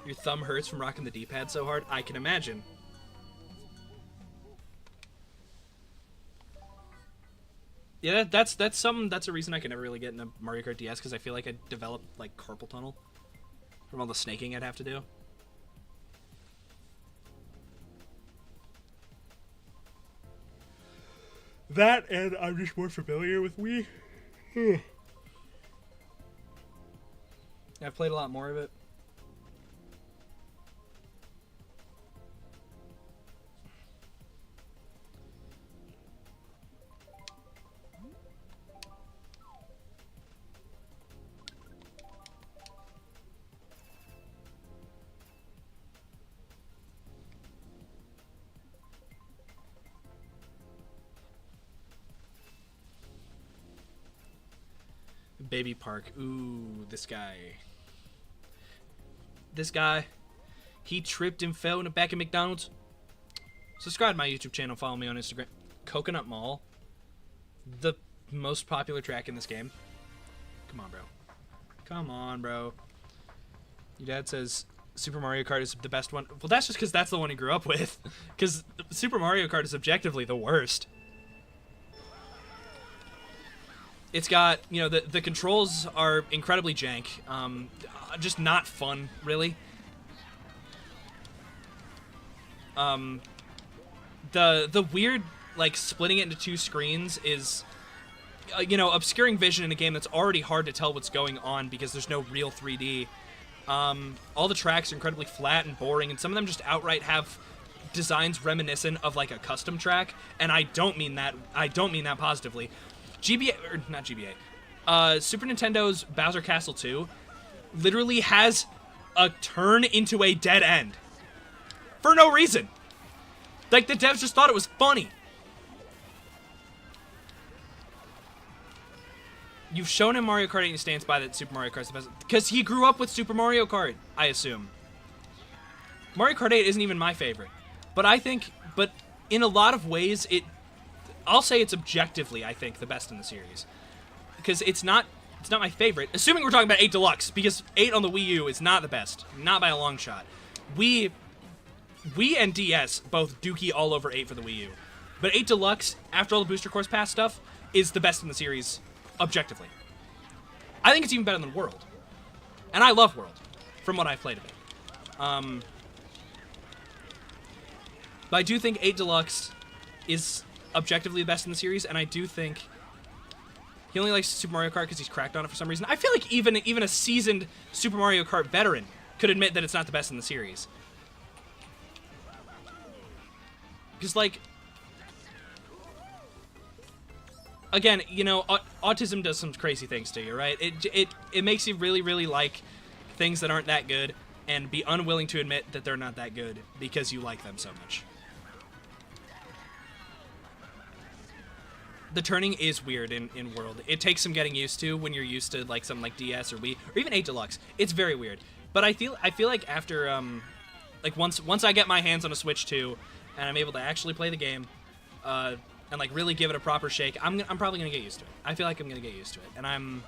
Your thumb hurts from rocking the D-pad so hard? I can imagine. Yeah, that's a reason I can never really get into Mario Kart DS, because I feel like I developed like carpal tunnel. from all the snaking I'd have to do. That, and I'm just more familiar with Wii. I've played a lot more of it. Baby Park. Ooh, this guy. This guy. He tripped and fell in the back of McDonald's. Subscribe to my YouTube channel. Follow me on Instagram. Coconut Mall. The most popular track in this game. Come on, bro. Come on, bro. Your dad says Super Mario Kart is the best one. Well, that's just because that's the one he grew up with. Because Super Mario Kart is objectively the worst. It's got, you know, the controls are incredibly jank. Just not fun, really. The weird, like, splitting it into two screens is, you know, obscuring vision in a game that's already hard to tell what's going on because there's no real 3D. All the tracks are incredibly flat and boring, and some of them just outright have designs reminiscent of, like, a custom track, and I don't mean that positively. GBA, or not GBA, Super Nintendo's Bowser Castle 2 literally has a turn into a dead end. For no reason. Like, the devs just thought it was funny. You've shown him Mario Kart 8 and stands by that Super Mario Kart's the best. Because he grew up with Super Mario Kart, I assume. Mario Kart 8 isn't even my favorite. But in a lot of ways, I'll say it's objectively, I think, the best in the series. Because it's not my favorite. Assuming we're talking about 8 Deluxe, because 8 on the Wii U is not the best. Not by a long shot. Wii and DS both dookie all over 8 for the Wii U. But 8 Deluxe, after all the Booster Course Pass stuff, is the best in the series, objectively. I think it's even better than World. And I love World, from what I've played of it. But I do think 8 Deluxe is objectively the best in the series, and I do think he only likes Super Mario Kart because he's cracked on it for some reason. I feel like even a seasoned Super Mario Kart veteran could admit that it's not the best in the series. Because, like, again, you know, autism does some crazy things to you, right? It makes you really, really like things that aren't that good and be unwilling to admit that they're not that good because you like them so much. The turning is weird in World. It takes some getting used to when you're used to, like, something like DS or Wii or even 8 Deluxe. It's very weird. But I feel like after like once I get my hands on a Switch 2 and I'm able to actually play the game and, like, really give it a proper shake, I'm probably gonna get used to it. I feel like I'm gonna get used to it, and I'm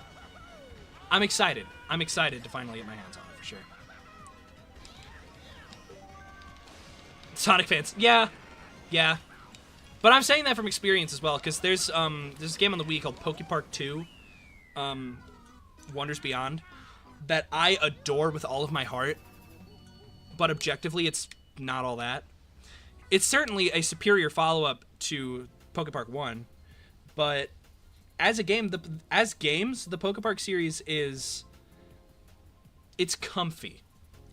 excited. I'm excited to finally get my hands on it for sure. Sonic fans, yeah. But I'm saying that from experience as well, because there's a game on the Wii called Pokepark 2, Wonders Beyond, that I adore with all of my heart, but objectively it's not all that. It's certainly a superior follow-up to Pokepark 1, but as a game, the Pokepark series it's comfy.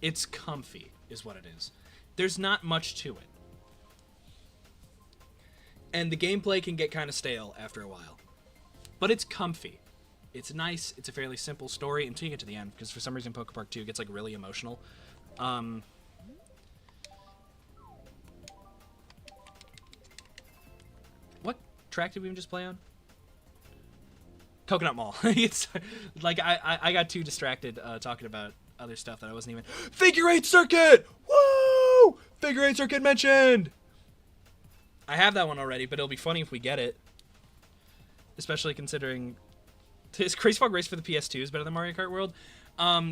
It's comfy is what it is. There's not much to it. And the gameplay can get kind of stale after a while. But it's comfy. It's nice. It's a fairly simple story until you get to the end, because for some reason Pokepark 2 gets, like, really emotional. What track did we even just play on? Coconut Mall. It's like I got too distracted talking about other stuff that I wasn't even. Figure 8 circuit! Woo! Figure 8 circuit mentioned! I have that one already, but it'll be funny if we get it. Especially considering... Is Crazy Frog Race for the PS2 is better than Mario Kart World?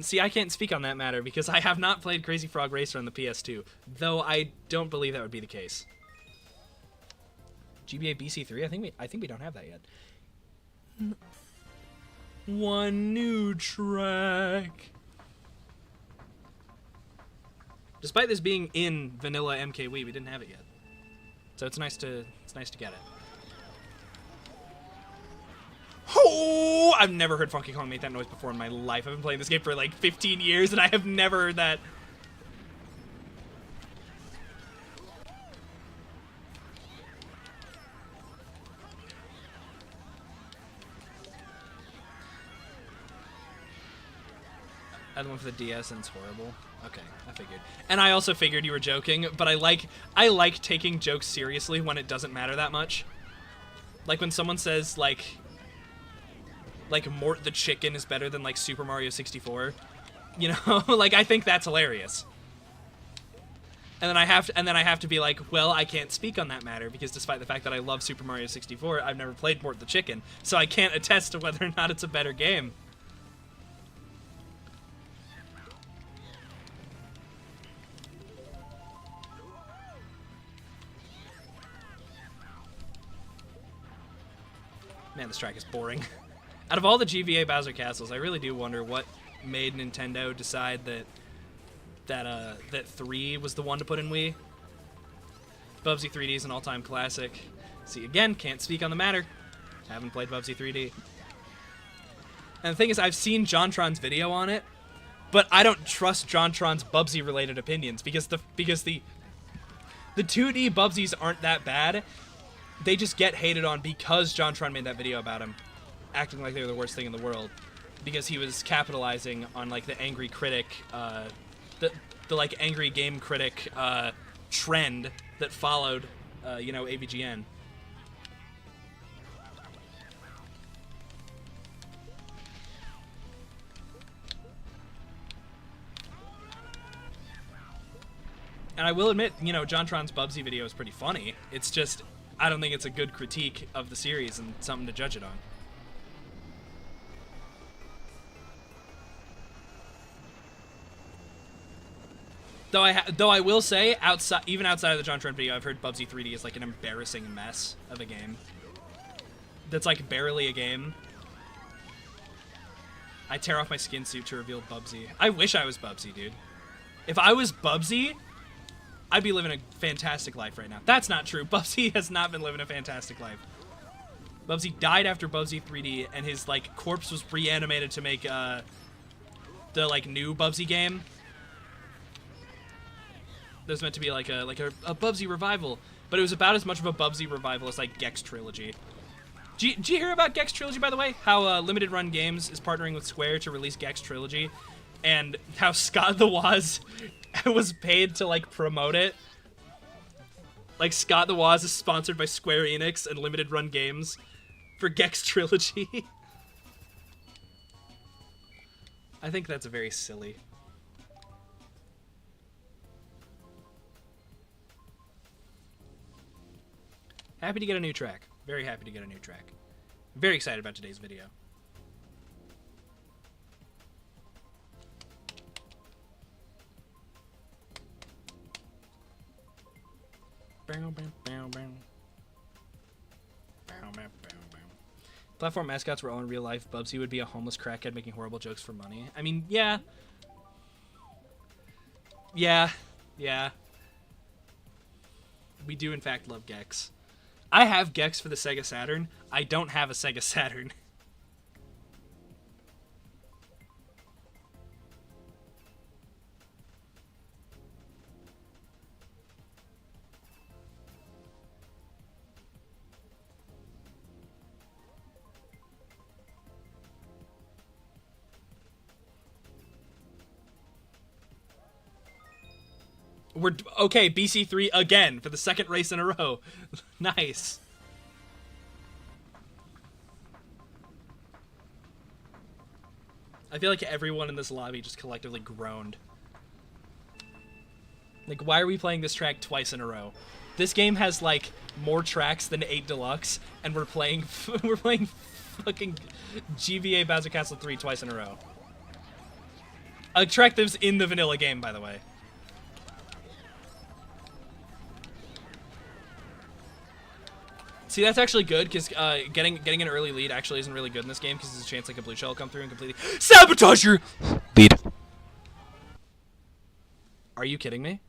See, I can't speak on that matter, because I have not played Crazy Frog Racer on the PS2. Though I don't believe that would be the case. GBA BC3? I think we don't have that yet. One new track. Despite this being in vanilla MKWii, we didn't have it yet. So it's nice to get it. Oh! I've never heard Funky Kong make that noise before in my life. I've been playing this game for like 15 years and I have never heard that. I had one for the DS and it's horrible. Okay, I figured. And I also figured you were joking, but I like taking jokes seriously when it doesn't matter that much. Like when someone says like Mort the Chicken is better than like Super Mario 64. You know, like I think that's hilarious. And then I have to be like, well, I can't speak on that matter because despite the fact that I love Super Mario 64, I've never played Mort the Chicken, so I can't attest to whether or not it's a better game. Man, this track is boring. Out of all the GBA Bowser Castles, I really do wonder what made Nintendo decide that 3 was the one to put in Wii. Bubsy 3D is an all-time classic. See, again, can't speak on the matter. Haven't played Bubsy 3D. And the thing is, I've seen JonTron's video on it, but I don't trust JonTron's Bubsy-related opinions because the 2D Bubsies aren't that bad. They just get hated on because JonTron made that video about him, acting like they were the worst thing in the world, because he was capitalizing on like the angry critic, the like angry game critic trend that followed, you know, AVGN. And I will admit, you know, JonTron's Bubsy video is pretty funny. It's just, I don't think it's a good critique of the series and something to judge it on. Though I will say, even outside of the JonTron video, I've heard Bubsy 3D is like an embarrassing mess of a game. That's like barely a game. I tear off my skin suit to reveal Bubsy. I wish I was Bubsy, dude. If I was Bubsy, I'd be living a fantastic life right now. That's not true. Bubsy has not been living a fantastic life. Bubsy died after Bubsy 3D, and his like corpse was reanimated to make the like new Bubsy game. There's meant to be like a Bubsy revival, but it was about as much of a Bubsy revival as like Gex Trilogy. Did you hear about Gex Trilogy, by the way? How Limited Run Games is partnering with Square to release Gex Trilogy, and how Scott the Woz was paid to like promote it. Like Scott the Woz is sponsored by Square Enix and Limited Run Games for Gex Trilogy. I think that's very silly. Happy to get a new track. Very happy to get a new track. Very excited about today's video. Platform mascots were all in real life. Bubsy would be a homeless crackhead making horrible jokes for money. I mean, yeah. Yeah. We do, in fact, love Gex. I have Gex for the Sega Saturn. I don't have a Sega Saturn. We're okay, BC3 again for the second race in a row. Nice. I feel like everyone in this lobby just collectively groaned. Like, why are we playing this track twice in a row? This game has like more tracks than 8 Deluxe, and we're playing fucking GBA Bowser Castle 3 twice in a row. A track that's in the vanilla game, by the way. See, that's actually good, because getting an early lead actually isn't really good in this game, because there's a chance like a blue shell will come through and completely sabotage your lead. Are you kidding me?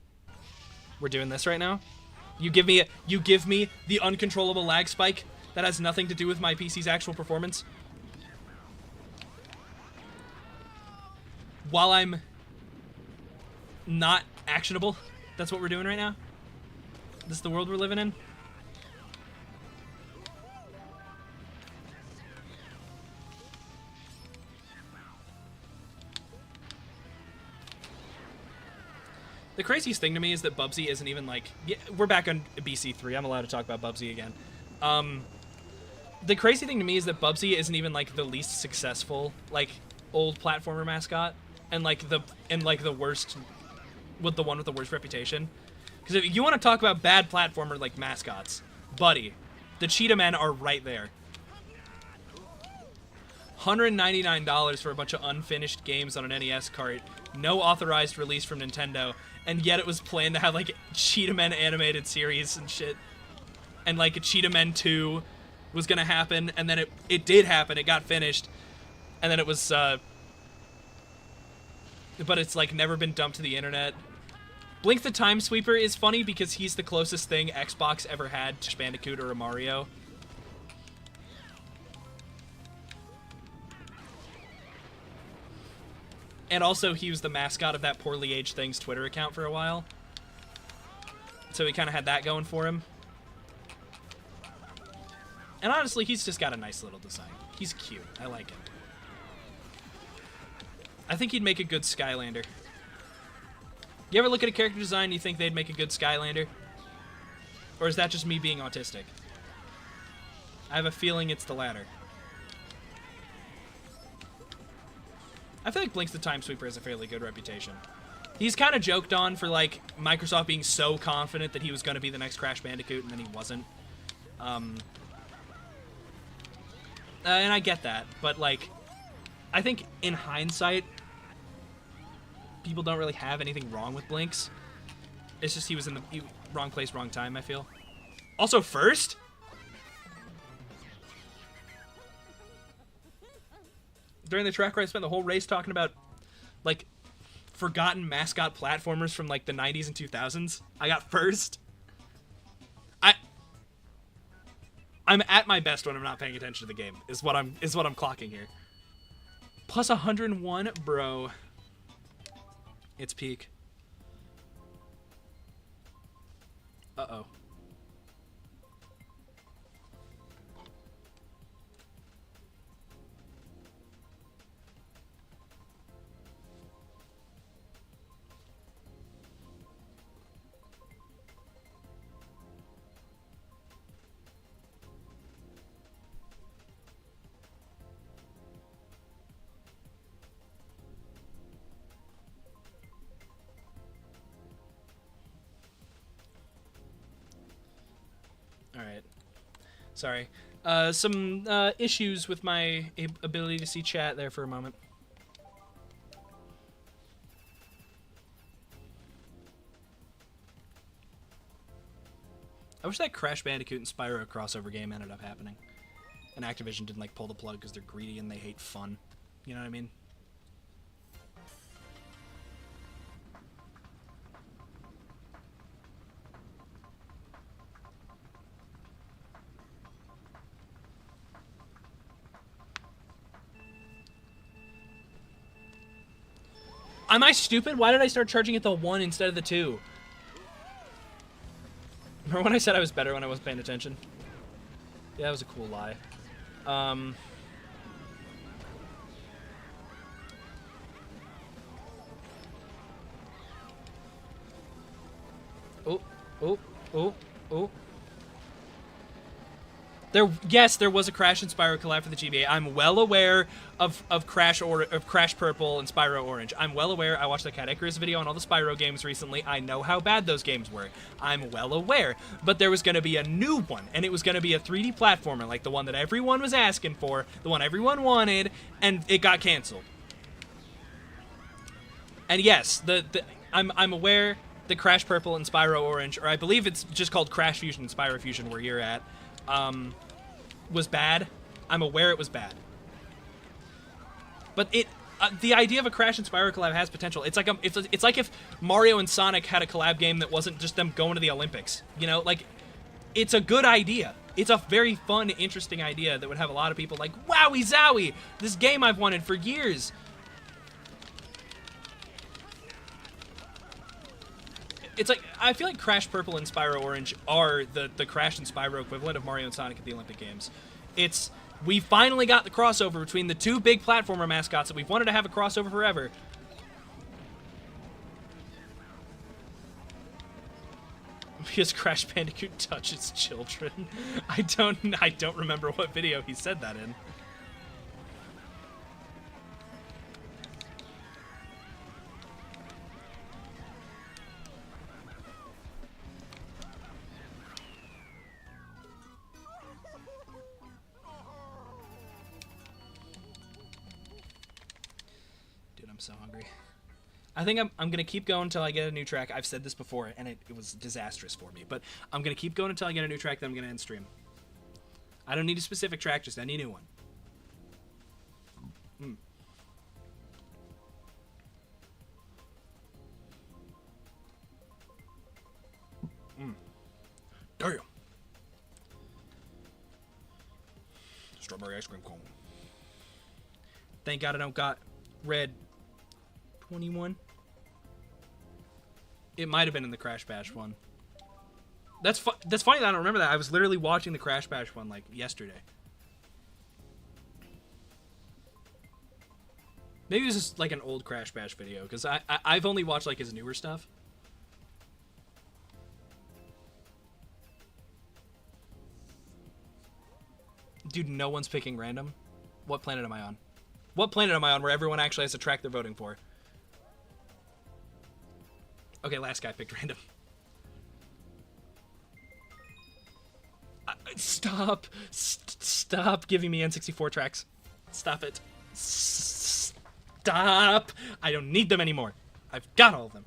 We're doing this right now? You give me the uncontrollable lag spike that has nothing to do with my PC's actual performance? While I'm not actionable? That's what we're doing right now? This is the world we're living in? The craziest thing to me is that Bubsy isn't even like... Yeah, we're back on BC3. I'm allowed to talk about Bubsy again. The crazy thing to me is that Bubsy isn't even like the least successful like old platformer mascot, and like the worst, with the one with the worst reputation. Because if you want to talk about bad platformer like mascots, buddy, the Cheetah Men are right there. $199 for a bunch of unfinished games on an NES cart, no authorized release from Nintendo, and yet it was planned to have like Cheetah Men animated series and shit. And like Cheetah Men 2 was gonna happen, and then it did happen, it got finished, and then it was but it's like never been dumped to the internet. Blink the Time Sweeper is funny because he's the closest thing Xbox ever had to Bandicoot or a Mario. And also, he was the mascot of that Poorly Aged Things Twitter account for a while. So he kind of had that going for him. And honestly, he's just got a nice little design. He's cute. I like him. I think he'd make a good Skylander. You ever look at a character design and you think they'd make a good Skylander? Or is that just me being autistic? I have a feeling it's the latter. I feel like Blinks the Time Sweeper has a fairly good reputation. He's kind of joked on for, like, Microsoft being so confident that he was going to be the next Crash Bandicoot, and then he wasn't. And I get that, but, like, I think in hindsight, people don't really have anything wrong with Blinks. It's just he was in the wrong place, wrong time, I feel. Also, first? During the track where I spent the whole race talking about, like, forgotten mascot platformers from, like, the 90s and 2000s, I got first. I'm at my best when I'm not paying attention to the game, is what I'm clocking here. Plus 101, bro. It's peak. Uh-oh. Alright. Sorry. Some issues with my ability to see chat there for a moment. I wish that Crash Bandicoot and Spyro crossover game ended up happening. And Activision didn't, like, pull the plug because they're greedy and they hate fun. You know what I mean? Am I stupid? Why did I start charging it the 1 instead of the 2? Remember when I said I was better when I wasn't paying attention? Yeah, that was a cool lie. Oh. Yes, there was a Crash and Spyro collab for the GBA. I'm well aware of Crash Purple and Spyro Orange. I'm well aware. I watched the Cat Icarus video on all the Spyro games recently. I know how bad those games were. I'm well aware. But there was going to be a new one, and it was going to be a 3D platformer, like the one that everyone was asking for, the one everyone wanted, and it got canceled. And yes, I'm aware that Crash Purple and Spyro Orange, or I believe it's just called Crash Fusion and Spyro Fusion where you're at, was bad. I'm aware it was bad. But the idea of a Crash and Spyro collab has potential. It's like it's like if Mario and Sonic had a collab game that wasn't just them going to the Olympics. You know, like, it's a good idea. It's a very fun, interesting idea that would have a lot of people like, wowie zowie, this game I've wanted for years. It's like, I feel like Crash Purple and Spyro Orange are the Crash and Spyro equivalent of Mario and Sonic at the Olympic Games. We finally got the crossover between the two big platformer mascots that we've wanted to have a crossover forever. Because Crash Bandicoot touches children. I don't remember what video he said that in. Dude, I'm so hungry. I think I'm gonna keep going until I get a new track. I've said this before, and it was disastrous for me. But I'm gonna keep going until I get a new track, then I'm gonna end stream. I don't need a specific track, just any new one. Damn. Strawberry ice cream cone. Thank God I don't got red 21. It might have been in the Crash Bash one. That's funny that I don't remember that. I was literally watching the Crash Bash one like yesterday. Maybe it was just like an old Crash Bash video, because I've only watched like his newer stuff. Dude, no one's picking random. What planet am I on? What planet am I on where everyone actually has a track they're voting for? Okay, last guy picked random. Stop. Stop giving me N64 tracks. Stop it. Stop. I don't need them anymore. I've got all of them.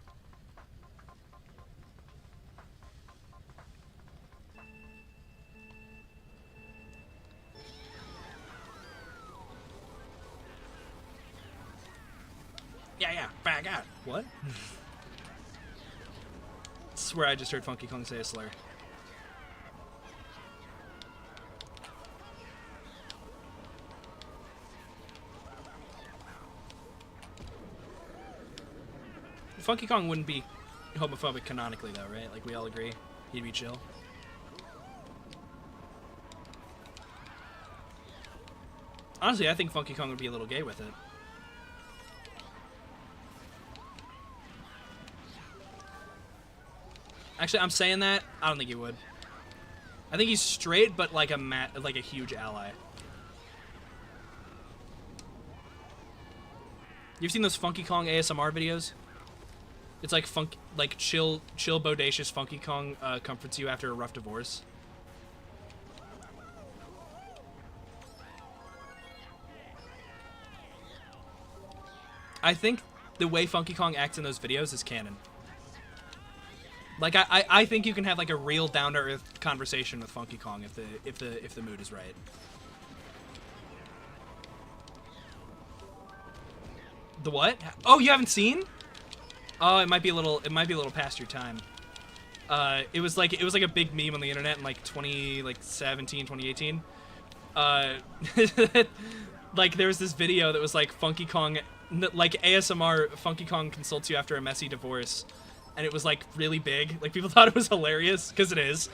Yeah, back out. What? I swear I just heard Funky Kong say a slur. Funky Kong wouldn't be homophobic canonically, though, right? Like, we all agree he'd be chill. Honestly, I think Funky Kong would be a little gay with it. Actually, I'm saying that. I don't think he would. I think he's straight, but like a huge ally. You've seen those Funky Kong ASMR videos? It's like chill, bodacious Funky Kong comforts you after a rough divorce. I think the way Funky Kong acts in those videos is canon. Like, I think you can have like a real down-to-earth conversation with Funky Kong if the mood is right. The what? Oh, you haven't seen? Oh, it might be a little past your time. It was like a big meme on the internet in like 2017, 2018. Like there was this video that was like Funky Kong, like ASMR Funky Kong consults you after a messy divorce. And it was like really big. Like people thought it was hilarious because it is.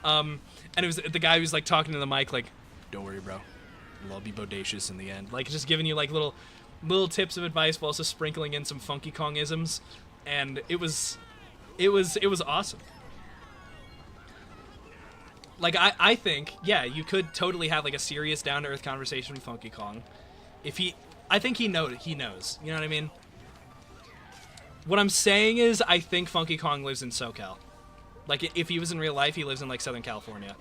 And it was the guy who was like talking to the mic like, "Don't worry, bro. It'll all be bodacious in the end." Like just giving you like little tips of advice while also sprinkling in some Funky Kong isms. And it was awesome. Like I think, yeah, you could totally have like a serious down to earth conversation with Funky Kong. I think he knows. You know what I mean? What I'm saying is, I think Funky Kong lives in SoCal. Like, if he was in real life, he lives in, like, Southern California.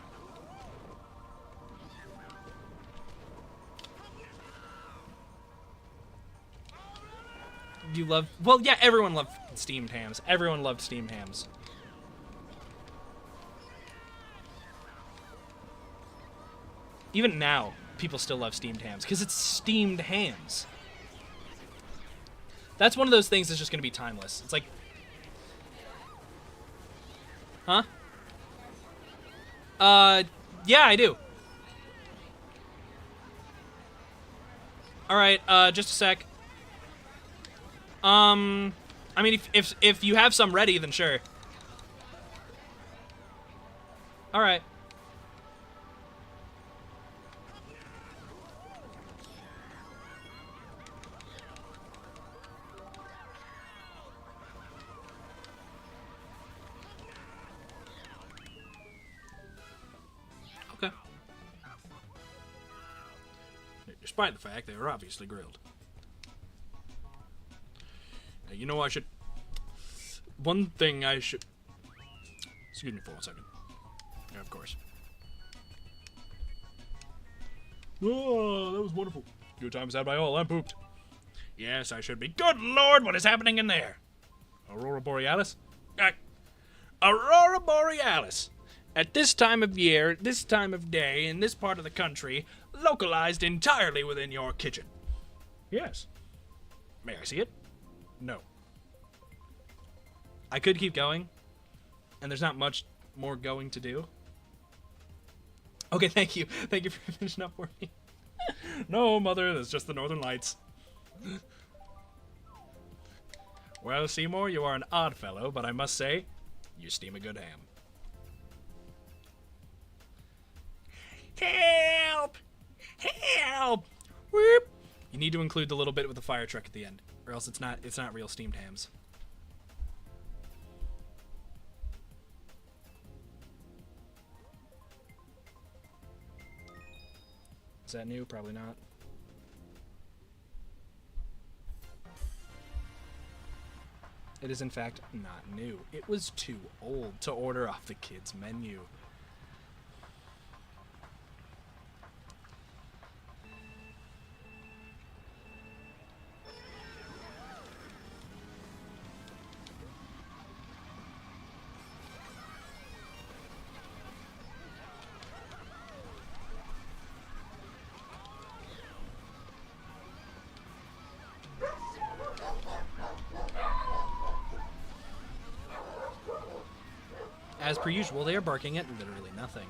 You love... Well, yeah, everyone loved steamed hams. Everyone loved steamed hams. Even now, people still love steamed hams, because it's steamed hams. That's one of those things that's just going to be timeless. It's like... Huh? Yeah, I do. Alright, just a sec. I mean, if you have some ready, then sure. Alright. Okay. Despite the fact they were obviously grilled. Now, you know, I should... One thing I should... Excuse me for 1 second. Yeah, of course. Oh, that was wonderful. Good times had by all. I'm pooped. Yes, I should be. Good Lord, what is happening in there? Aurora Borealis? Aurora Borealis. At this time of year, this time of day, in this part of the country, localized entirely within your kitchen. Yes. May I see it? No. I could keep going, and there's not much more going to do. Okay, thank you. Thank you for finishing up for me. No, Mother, that's just the Northern Lights. Well, Seymour, you are an odd fellow, but I must say, you steam a good ham. Help! Help! Whoop! You need to include the little bit with the fire truck at the end, or else it's not real steamed hams. Is that new? Probably not. It is in fact not new. It was too old to order off the kids' menu. As per usual, they are barking at literally nothing.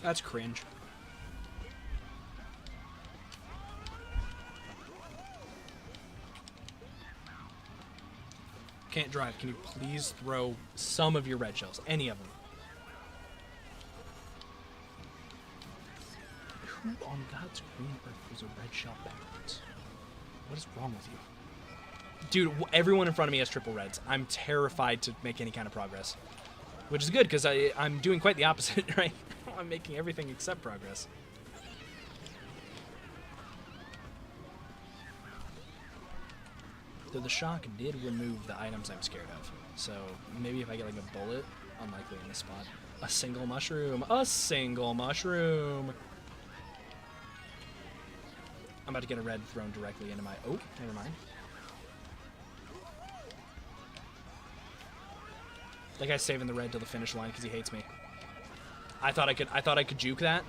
That's cringe. Can't drive. Can you please throw some of your red shells? Any of them. Who on God's green earth was a red shell backwards? What is wrong with you? Dude, everyone in front of me has triple reds. I'm terrified to make any kind of progress. Which is good, because I'm doing quite the opposite right now. I'm making everything except progress. Though the shock did remove the items I'm scared of. So maybe if I get like a bullet, unlikely in this spot. A single mushroom. A single mushroom. I'm about to get a red thrown directly into my... Oh, never mind. That guy's saving the red till the finish line because he hates me. I thought I could juke that.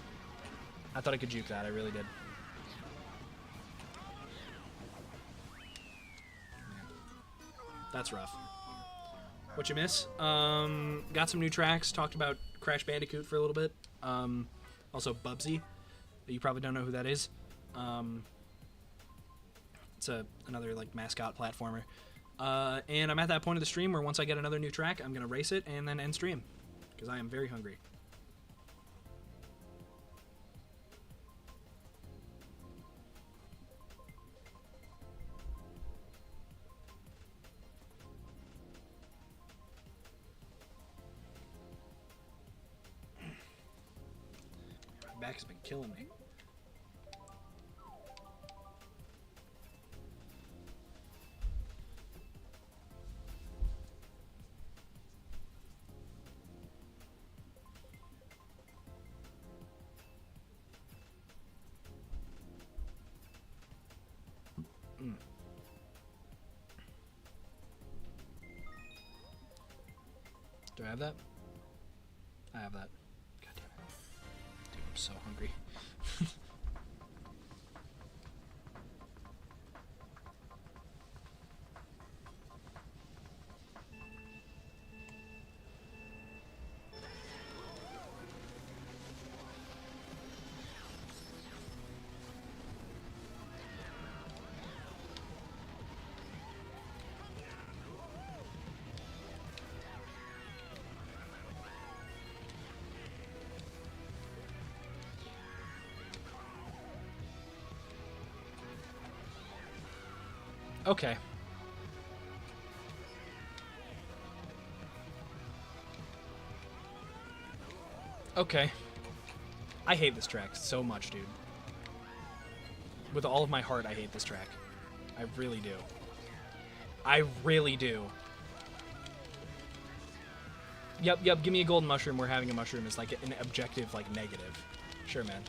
I thought I could juke that. I really did. That's rough. What you miss? Got some new tracks. Talked about Crash Bandicoot for a little bit. Also Bubsy. You probably don't know who that is. It's another like mascot platformer. And I'm at that point of the stream where once I get another new track, I'm gonna race it and then end stream because I am very hungry. My back has been killing me. Do I have that? I have that. God damn it. Dude, I'm so hungry. Okay. Okay. I hate this track so much, dude. With all of my heart, I hate this track. I really do. I really do. Yep, give me a golden mushroom where having a mushroom is like an objective, like, negative. Sure, man.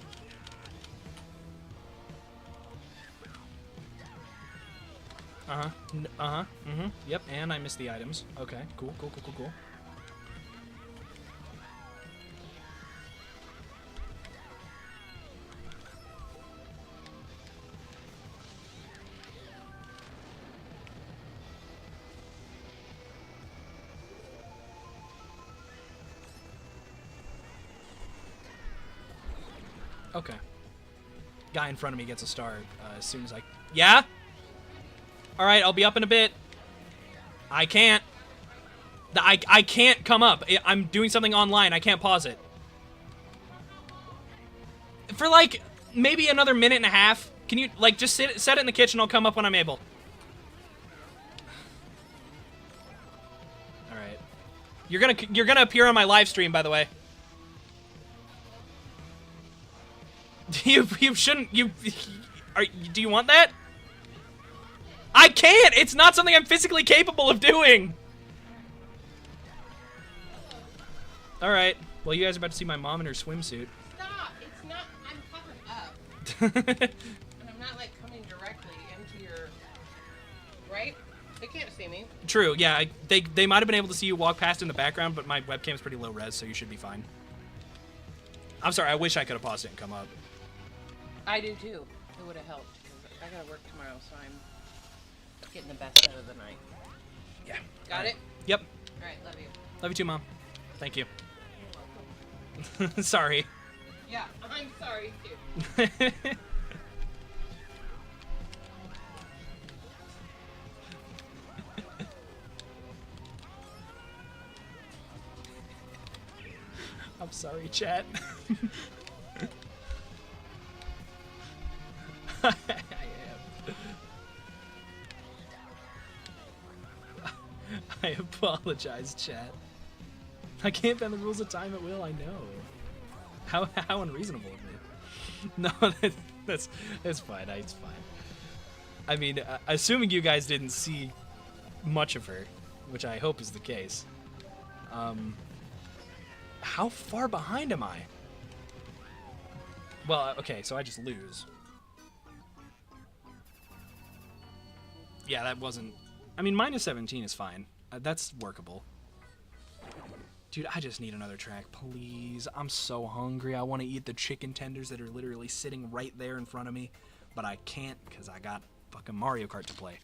Uh-huh. Uh-huh. Mm-hmm. Yep, and I missed the items. Okay, cool. Okay. Guy in front of me gets a star as soon as I... Yeah? Alright, I'll be up in a bit. I can't. I can't come up. I'm doing something online. I can't pause it. For, like, maybe another minute and a half. Can you, like, just set it in the kitchen. I'll come up when I'm able. Alright. You're gonna appear on my live stream, by the way. You shouldn't... do you want that? I can't! It's not something I'm physically capable of doing! Alright. Well, you guys are about to see my mom in her swimsuit. Stop! It's not. I'm covered up. And I'm not, like, coming directly into your... Right? They can't see me. True, yeah. They might have been able to see you walk past in the background, but my webcam's pretty low res, so you should be fine. I'm sorry, I wish I could have paused it and come up. I do, too. It would have helped. Because I gotta work tomorrow, so I'm getting the best out of the night. Yeah. Got it? Yep. Alright, love you. Love you too, Mom. Thank you. You're welcome. Sorry. Yeah, I'm sorry, too. I'm sorry, chat. I am. I apologize, chat. I can't bend the rules of time at will, I know. How unreasonable of me. No, that's fine. It's fine. I mean, assuming you guys didn't see much of her, which I hope is the case. How far behind am I? Well, okay, so I just lose. Yeah, that wasn't... I mean, minus 17 is fine. That's workable. Dude, I just need another track, please. I'm so hungry. I want to eat the chicken tenders that are literally sitting right there in front of me. But I can't because I got fucking Mario Kart to play.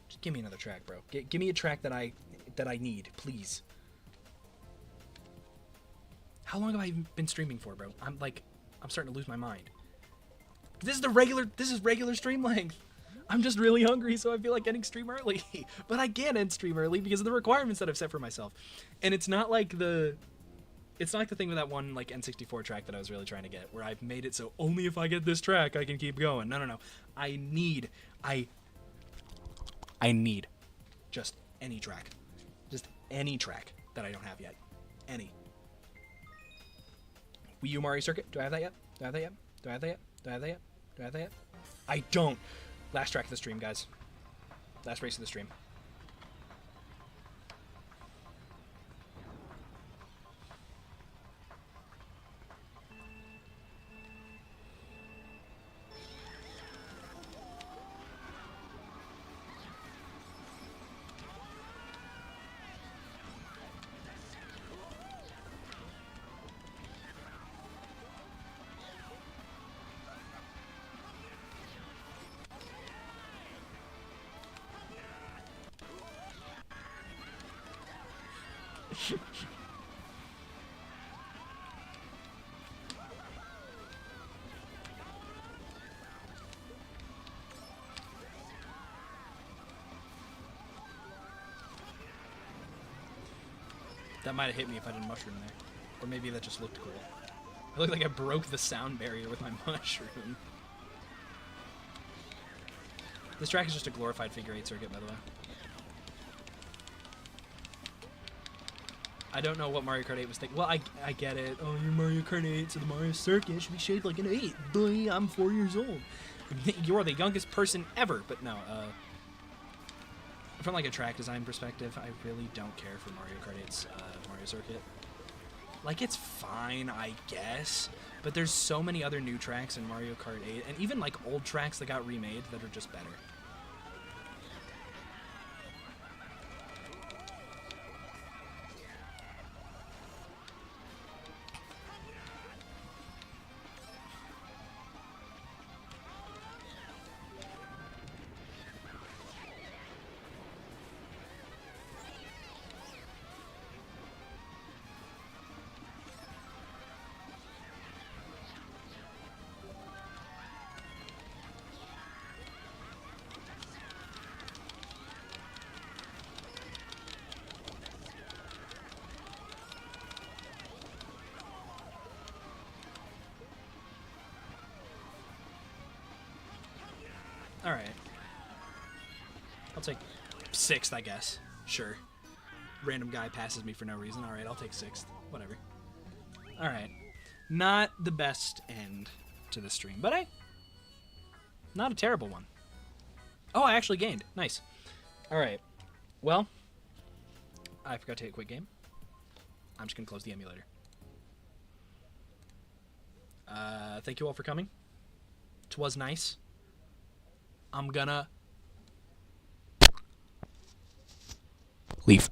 Just give me another track, bro. Give me a track that I need, please. How long have I been streaming for, bro? I'm starting to lose my mind. This is regular stream length. I'm just really hungry, so I feel like ending stream early. But I can't end stream early because of the requirements that I've set for myself. And it's not like the thing with that one like N64 track that I was really trying to get, where I've made it so only if I get this track I can keep going. No. I need just any track. Just any track that I don't have yet. Any. Wii U Mario Circuit. Do I have that yet? Do I have that yet? Do I have that yet? Do I have that yet? Do I have that yet? I don't. Last track of the stream, guys. Last race of the stream. That might have hit me if I didn't mushroom there. Or maybe that just looked cool. I look like I broke the sound barrier with my mushroom. This track is just a glorified figure 8 circuit, by the way. I don't know what Mario Kart 8 was thinking. Well, I get it. Oh, you're Mario Kart 8, so the Mario Circuit should be shaped like an 8. Boy, I'm 4 years old. You're the youngest person ever. But no, from like a track design perspective, I really don't care for Mario Kart 8's Mario Circuit. Like, it's fine, I guess, but there's so many other new tracks in Mario Kart 8, and even like old tracks that got remade that are just better. Alright. I'll take 6th, I guess. Sure. Random guy passes me for no reason. Alright, I'll take 6th. Whatever. Alright. Not the best end to the stream, but hey, not a terrible one. Oh, I actually gained. Nice. Alright. Well, I forgot to hit quit game. I'm just going to close the emulator. Thank you all for coming. 'Twas nice. I'm gonna leave.